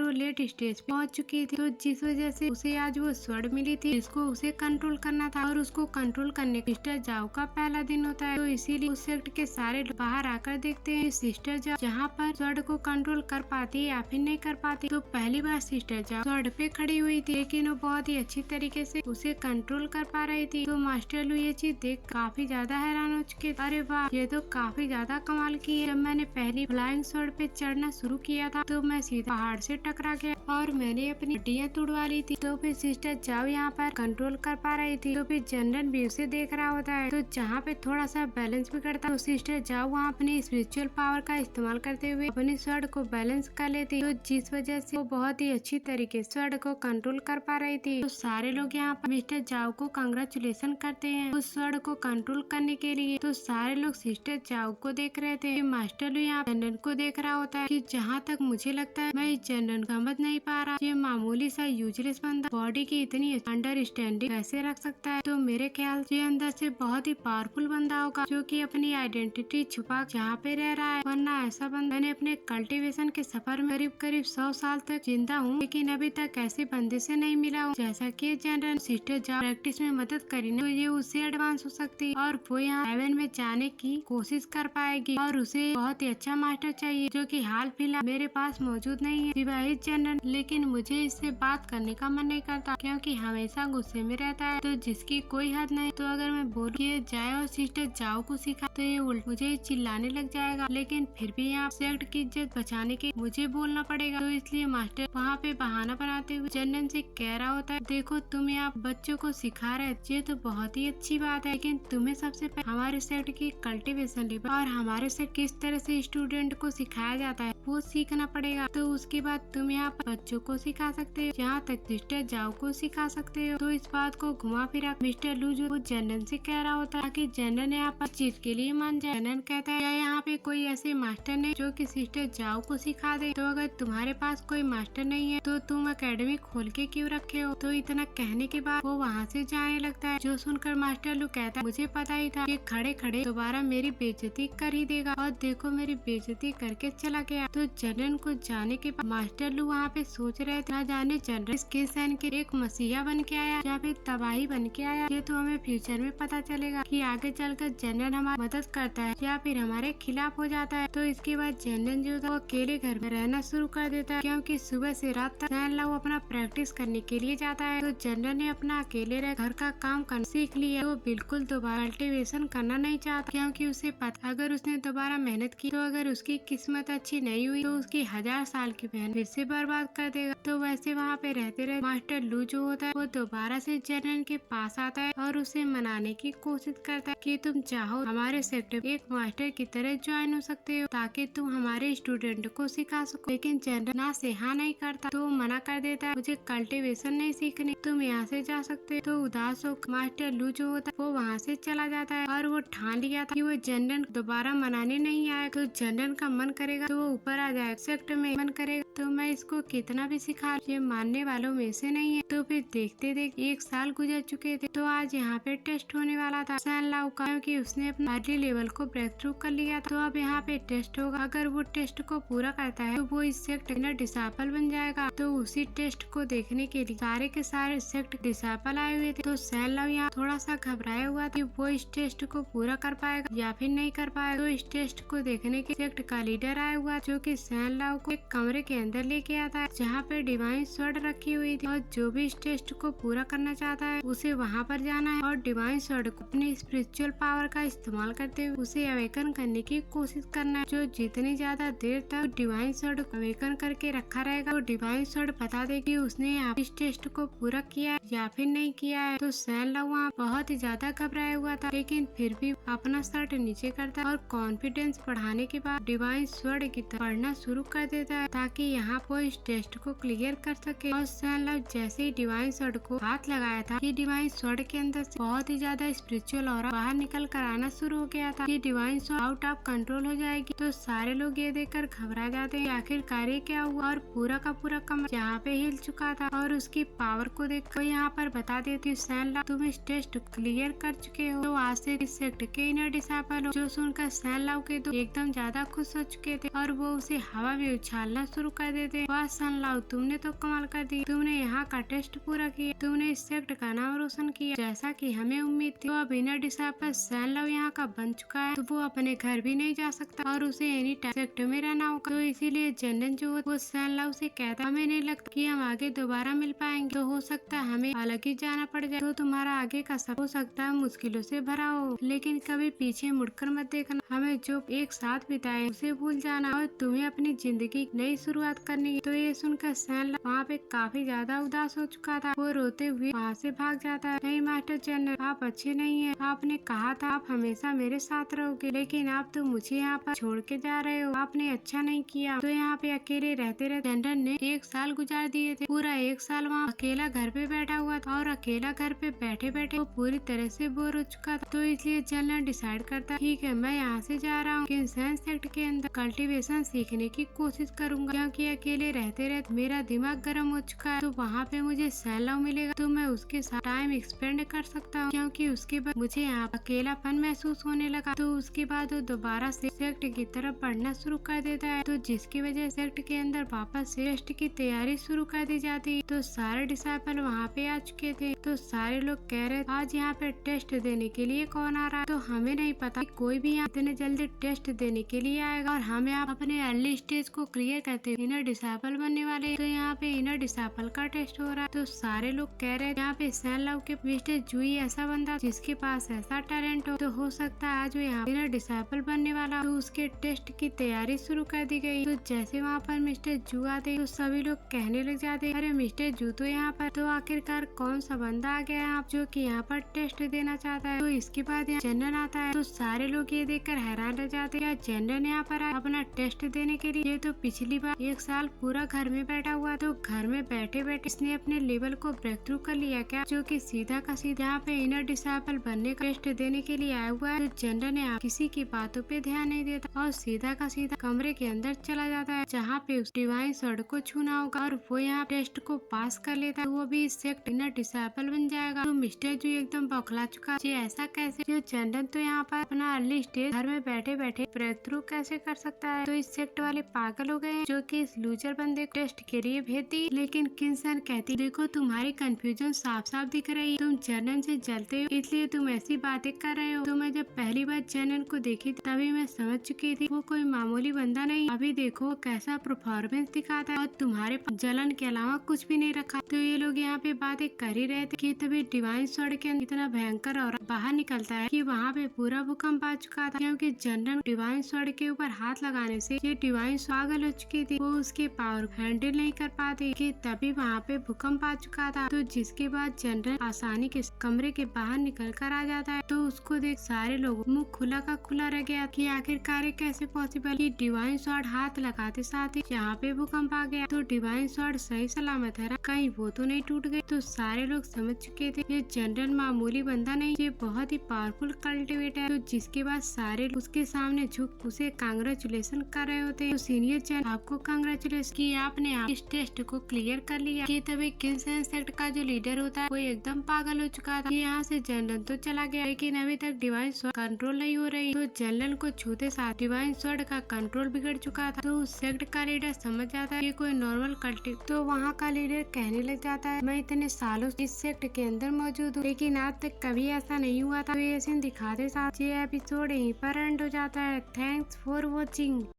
वो लेट स्टेज पे पहुंच चुकी थी, तो जिस वजह से उसे आज वो स्वर्ण मिली थी जिसको उसे कंट्रोल करना था और उसको कंट्रोल करने सिस्टर जाओ का पहला दिन होता है। तो इसीलिए उस सेक्ट के सारे लोग बाहर आकर देखते हैं सिस्टर जाओ जहाँ पर स्वर्ण को कंट्रोल कर पाती है या फिर नहीं कर पाती। तो पहली बार सिस्टर जाओ स्वर्ण पे खड़ी हुई थी, लेकिन वो बहुत ही अच्छी तरीके से उसे कंट्रोल कर पा रही थी। तो मास्टर लू ये चीज देख काफी ज्यादा हैरान हो चुके, अरे वाह ये तो काफी ज्यादा कमाल की है। जब मैंने पहली फ्लाइंग स्वॉर्ड पे चढ़ना शुरू किया था तो मैं सीधा पहाड़ से टकरा गया और मैंने अपनी हड्डियां तोड़वा ली थी। तो फिर सिस्टर जाओ यहाँ पर कंट्रोल कर पा रही थी, तो फिर जनरल भी उसे देख रहा होता है। तो जहाँ पे थोड़ा सा बैलेंस बिगड़ता है तो सिस्टर जाओ वहाँ अपनी स्पिरिचुअल पावर का इस्तेमाल करते हुए अपने स्वॉर्ड को बैलेंस कर लेती, तो जिस वजह से वो बहुत ही अच्छी तरीके से स्वॉर्ड को कंट्रोल कर पा रही थी। तो सारे लोग यहाँ पर मिस्टर जाओ को कांग्रेचुलेशन करते हैं उस स्वॉर्ड को कंट्रोल करने के लिए। तो सारे लोग सिस्टर जाओ को देख रहे थे। मास्टर लू यहाँ जनरल को देख रहा होता है कि जहाँ तक मुझे लगता है मैं इस जनरल समझ नहीं पा रहा, ये मामूली सा यूजलेस बंदा बॉडी की इतनी अंडरस्टैंडिंग कैसे रख सकता है। तो मेरे ख्याल से अंदर से बहुत ही पावरफुल बंदा होगा जो कि अपनी आइडेंटिटी छुपा जहाँ पे रह रहा है, वरना ऐसा बंदा मैंने अपने कल्टीवेशन के सफर में करीब 100 साल तक जिंदा हूँ, लेकिन अभी तक ऐसे बंदे से नहीं मिला हूँ। जैसा कि जनरल सिस्टर जाओ प्रैक्टिस में मदद करी तो ये उससे एडवांस हो सकती है और वो यहाँ हेवन में जाने की कोशिश कर पाएगी और उसे बहुत ही अच्छा मास्टर चाहिए जो कि हाल फिलहाल मेरे पास मौजूद नहीं है विवाहित जनरल। लेकिन मुझे इससे बात करने का मन नहीं करता क्योंकि हमेशा गुस्से में रहता है, तो जिसकी कोई हद नहीं। तो अगर मैं बोल के जाए और सिस्टर जाओ को सिखा तो ये उल्ट मुझे चिल्लाने लग जाएगा, लेकिन फिर भी यहाँ सेक्ट की इज्जत बचाने के मुझे बोलना पड़ेगा। तो इसलिए मास्टर वहाँ पे बहाना बनाते हुए जनरल से कह रहा होता है, देखो तुम यहाँ बच्चों को सिखा रहे ये तो बहुत ही अच्छी बात है, लेकिन तुम्हें सबसे पहले हमारे सेक्ट की कल्टीवेशन लेवल और हमारे से किस तरह से स्टूडेंट को सिखाया जाता है वो सीखना पड़ेगा। तो उसके बाद तुम यहाँ पर बच्चों को सिखा सकते हो, जहाँ तक सिस्टर जाओ को सिखा सकते हो। तो इस बात को घुमा फिरा मिस्टर लू जो वो जनरल से कह रहा होता है कि जनरल यहाँ पर चीज के लिए मान जाए। जनरल कहता है यहाँ पे कोई ऐसे मास्टर नहीं जो कि सिस्टर जाओ को सिखा दे, तो अगर तुम्हारे पास कोई मास्टर नहीं है तो तुम अकेडमी खोल के क्यों रखे हो। तो इतना कहने के बाद वो वहाँ से जाने लगता है, जो सुनकर मास्टर लू कहता है मुझे पता ही था कि खड़े खड़े दोबारा मेरी बेइज्जती कर ही देगा और देखो मेरी बेइज्जती करके चला गया। तो जनरल को जाने के बाद मास्टर लू वहाँ पे सोच रहे थे, ना जाने जनरल इसके सैन के एक मसीहा बन के आया या फिर तबाही बन के आया। ये तो हमें फ्यूचर में पता चलेगा कि आगे चलकर जनरल हमारी मदद करता है या फिर हमारे खिलाफ हो जाता है। तो इसके बाद जनरल जो था वो अकेले घर में रहना शुरू कर देता है क्योंकि सुबह से रात तक सैन लाओ अपना प्रैक्टिस करने के लिए जाता है। तो जनरल ने अपना अकेले रह घर का काम करना सीख लिया। तो बिल्कुल दोबारा कल्टीवेशन करना नहीं चाहता क्योंकि उसे पता अगर उसने दोबारा मेहनत की तो अगर उसकी किस्मत अच्छी नहीं हुई तो उसकी 1000 साल की मेहनत फिर से बर्बाद कर देगा। तो वैसे वहाँ पे रहते रहे मास्टर लू जो होता है वो दोबारा से जनरल के पास आता है और उसे मनाने की कोशिश करता है कि तुम चाहो हमारे सेक्टर एक मास्टर की तरह ज्वाइन हो सकते हो ताकि तुम हमारे स्टूडेंट को सिखा सको। लेकिन जनरल ना से हाँ नहीं करता, तो मना कर देता है मुझे कल्टीवेशन नहीं सीखनी, तुम यहाँ से जा सकते हो। तो उदास हो मास्टर लू जो होता है वो वहाँ से चला जाता है और वो ठान लिया था कि वो जनरल दोबारा मनाने नहीं आया। तो जनरल का मन करेगा तो वो ऊपर आ जाएगा, सेक्टर में मन करेगा तो मैं इसको कितना भी सिखा ये मानने वालों में से नहीं है। तो फिर देखते देखते 1 साल गुजर चुके थे। तो आज यहाँ पे टेस्ट होने वाला था सैन लाओ का क्योंकि उसने अपना अर्ली लेवल को ब्रेक थ्रू कर लिया था। तो अब यहाँ पे टेस्ट होगा, अगर वो टेस्ट को पूरा करता है तो वो इस सेक्ट का डिसाइपल बन जाएगा। तो उसी टेस्ट को देखने के लिए सारे के सारे सेक्ट डिसाइपल आए हुए थे। तो सैन लाओ यहाँ थोड़ा सा घबराया हुआ था कि वो इस टेस्ट को पूरा कर पाएगा या फिर नहीं कर पाएगा। तो इस टेस्ट को देखने के सेक्ट का लीडर आया हुआ जो कि सैन लाओ को एक कमरे के अंदर लेके आता है जहाँ पे डिवाइन स्वॉर्ड रखी हुई थी और जो भी इस टेस्ट को पूरा करना चाहता है उसे वहाँ पर जाना है और डिवाइन स्वॉर्ड को अपनी स्पिरिचुअल पावर का इस्तेमाल करते हुए उसे अवेकन करने की कोशिश करना है। जो जितनी ज्यादा देर तक डिवाइन स्वॉर्ड अवेकन करके रखा रहेगा तो डिवाइन स्वॉर्ड बता दे कि उसने इस टेस्ट को पूरा किया है या फिर नहीं किया है। तो सैन लाओ वहाँ बहुत ही ज्यादा घबराया हुआ था, लेकिन फिर भी अपना शर्ट नीचे करता है और कॉन्फिडेंस बढ़ाने के बाद डिवाइन स्वॉर्ड की तरफ पढ़ना शुरू कर देता है ताकि यहाँ वो इस टेस्ट को क्लियर कर सके। और सैनलाव जैसे ही डिवाइन स्वॉर्ड को हाथ लगाया था कि डिवाइन स्वॉर्ड के अंदर से बहुत ही ज्यादा स्पिरिचुअल ऑरा बाहर निकल कर आना शुरू हो गया था कि divine sword out of control हो जाएगी। तो सारे लोग ये देखकर घबरा जाते हैं आखिरकार ये क्या हुआ। और पूरा का पूरा कमरा यहाँ पे हिल चुका था और उसकी पावर को देख कर यहाँ पर बता देती सैनलाव तुम इस टेस्ट क्लियर कर चुके हो, तो आज से इस सेक्ट के इनर डिसाइपल हो। जो सुनकर सैनलाव के तो एकदम ज्यादा खुश हो चुके थे और वो उसे हवा में उछालना शुरू कर देते। वाह सैनलाव तुमने तो कमाल कर दी, तुमने यहाँ का टेस्ट पूरा किया, तुमने इस सेक्ट का नाम रोशन किया जैसा कि हमें उम्मीद थी। तो अब इनर डिसाइपल सैनलाव यहाँ का बन चुका है, तो वो अपने घर भी नहीं जा सकता और उसे एनी टाइम सेक्ट में रहना होगा। तो इसीलिए जनरल जो वो सैनलाव से कहता हमें नहीं लगता कि हम आगे दोबारा मिल पाएंगे, तो हो सकता है हमें अलग ही जाना पड़ जाए। तो तुम्हारा आगे का सब हो सकता है मुश्किलों से भरा हो, लेकिन कभी पीछे मुड़कर मत देखना, हमें जो एक साथ बिताए उसे भूल जाना और तुम्हें अपनी जिंदगी नई शुरुआत करनी है। तो ये सुनकर सैनलाव वहाँ पे काफी ज्यादा उदास हो चुका था, वो रोते हुए वहाँ से भाग जाता है। नहीं मास्टर जनरल आप अच्छे नहीं है, आपने कहा था आप हमेशा मेरे साथ रहोगे, लेकिन आप तो मुझे यहाँ पर छोड़ के जा रहे हो, आपने अच्छा नहीं किया। तो यहाँ पे अकेले रहते रहते जनरल ने 1 साल गुजार दिए थे, पूरा 1 साल वहाँ अकेला घर पे बैठा हुआ था और अकेला घर पे बैठे बैठे वो पूरी तरह से बोर हो चुका था। तो इसलिए जनरल डिसाइड करता ठीक है मैं यहाँ से जा रहा हूँ, साइंस सेक्ट के अंदर कल्टीवेशन सीखने की कोशिश करूंगा, क्योंकि अकेले रहते रहते मेरा दिमाग गर्म हो चुका है। तो वहाँ पे मुझे सैनलाव मिलेगा तो मैं उसके साथ टाइम स्पेंड कर सकता हूँ, क्योंकि उसके बाद मुझे यहाँ अकेलापन महसूस होने लगा। तो उसके बाद वो दोबारा से सेक्ट की तरफ बढ़ना शुरू कर देता है, तो जिसकी वजह सेक्ट के अंदर वापस टेस्ट की तैयारी शुरू कर दी जाती है। तो सारे डिसाइपल वहाँ पे आ चुके थे, तो सारे लोग कह रहे आज यहाँ पे टेस्ट देने के लिए कौन आ रहा है। तो हमें नहीं पता कोई भी यहाँ इतने जल्दी टेस्ट देने के लिए आएगा और हमें आप अपने अर्ली स्टेज को क्लियर करते इनर डिसाइपल बनने वाले। तो यहाँ पे इनर डिसाइपल का टेस्ट हो रहा है, तो सारे लोग कह रहे हैं यहाँ पे सैनलाव के मिस्टर जूई ऐसा बंदा जिसके पास ऐसा टैलेंट हो, तो हो सकता है आज वो यहाँ इनर डिसाइपल बनने वाला। तो उसके टेस्ट की तैयारी शुरू कर दी गई। तो जैसे वहाँ पर मिस्टर जू आते तो सभी लोग कहने लग जाते अरे मिस्टर जू तो यहाँ पर, तो आखिरकार कौन सा बंदा आ गया है जो कि यहाँ पर टेस्ट देना चाहता है। तो इसके बाद यहाँ जनरल आता है, तो सारे लोग ये देखकर हैरान रह जाते हैं जनरल यहाँ पर अपना टेस्ट देने के लिए। ये तो पिछली बार 1 साल पूरा घर में बैठा हुआ, तो घर में बैठे बैठे इसने अपने लेवल को ब्रेक थ्रू कर लिया क्या, जो कि सीधा का सीधा यहाँ पे इनर डिसाइपल बनने का टेस्ट देने के लिए आया हुआ है। तो जनरल ने किसी की बातों पे ध्यान नहीं देता और सीधा का सीधा कमरे के अंदर चला जाता है, जहाँ पे उस डिवाइन स्वॉर्ड को छूना होगा और वो यहाँ टेस्ट को पास कर लेता है, वो भी इस सेक्ट इनर डिसाइपल बन जाएगा। तो मिस्टर जू एकदम बौखला चुका जी ऐसा कैसे, जो जनरल तो यहाँ पर अपना अर्ली स्टेज घर में बैठे बैठे ब्रेक थ्रू कैसे कर सकता है। तो इस सेक्ट वाले पागल हो गए हैं जो कि इस लूजर बंदे को टेस्ट के लिए भेजती। लेकिन किन्सन कहती देखो तुम्हारी कंफ्यूजन साफ साफ दिख रही है, तुम जनरल से जलते हो इसलिए तुम ऐसी बातें कर रहे हो। तो मैं जब पहली बार जनरल को देखी तभी मैं समझ चुकी थी वो कोई मामूली बंदा नहीं, अभी देखो वो कैसा परफॉर्मेंस दिखाता है और तुम्हारे पास जलन के अलावा कुछ भी नहीं रखा। तो ये लोग यहाँ पे बातें कर ही रहे थे कि तभी डिवाइन स्वॉर्ड के अंदर इतना भयंकर और बाहर निकलता है कि वहाँ पे पूरा भूकंप आ चुका था, क्योंकि जनरल डिवाइन स्वॉर्ड के ऊपर हाथ लगाने से ये डिवाइन पागल हो चुकी थी, वो उसके पावर हैंडल नहीं कर पाती कि तभी वहाँ पे भूकंप आ चुका था। तो जिसके बाद जनरल आसानी के कमरे के बाहर निकल कर आ जाता है। तो उसको देख सारे लोग मुंह खुला का खुला रह गया कि आखिरकार ये कैसे पॉसिबल कि डिवाइन स्वॉर्ड हाथ लगाते साथ ही यहाँ पे भूकंप आ गया। तो डिवाइन स्वॉर्ड सही सलामत है, कहीं वो तो नहीं टूट गई। तो सारे लोग समझ चुके थे ये जनरल मामूली बंदा नहीं, ये बहुत ही पावरफुल कल्टिवेटर है। तो जिसके बाद सारे उसके सामने झुक उसे कांग्रेचुलेशन कर रहे होते। तो सीनियर चैन आपको कांग्रेचुलेशन कि आपने इस टेस्ट को क्लियर कर लिया। कि तभी किन्सन सेक्ट का जो लीडर होता है वो एकदम पागल हो चुका था कि यहाँ से जनरल तो चला गया लेकिन अभी तक डिवाइन स्वॉर्ड कंट्रोल नहीं हो रही। तो जनरल को छूते साथ डिवाइन स्वॉर्ड का कंट्रोल बिगड़ चुका था। तो उस सेक्ट का लीडर समझ जाता है कि कोई नॉर्मल कल्टी। तो वहाँ का लीडर कहने लग जाता है मैं इतने सालों इस सेक्ट के अंदर मौजूद हूँ लेकिन आज तक कभी ऐसा नहीं हुआ था। तो ये सीन दिखाते साथ ये एपिसोड यहीं पर एंड हो जाता है। Thanks for watching.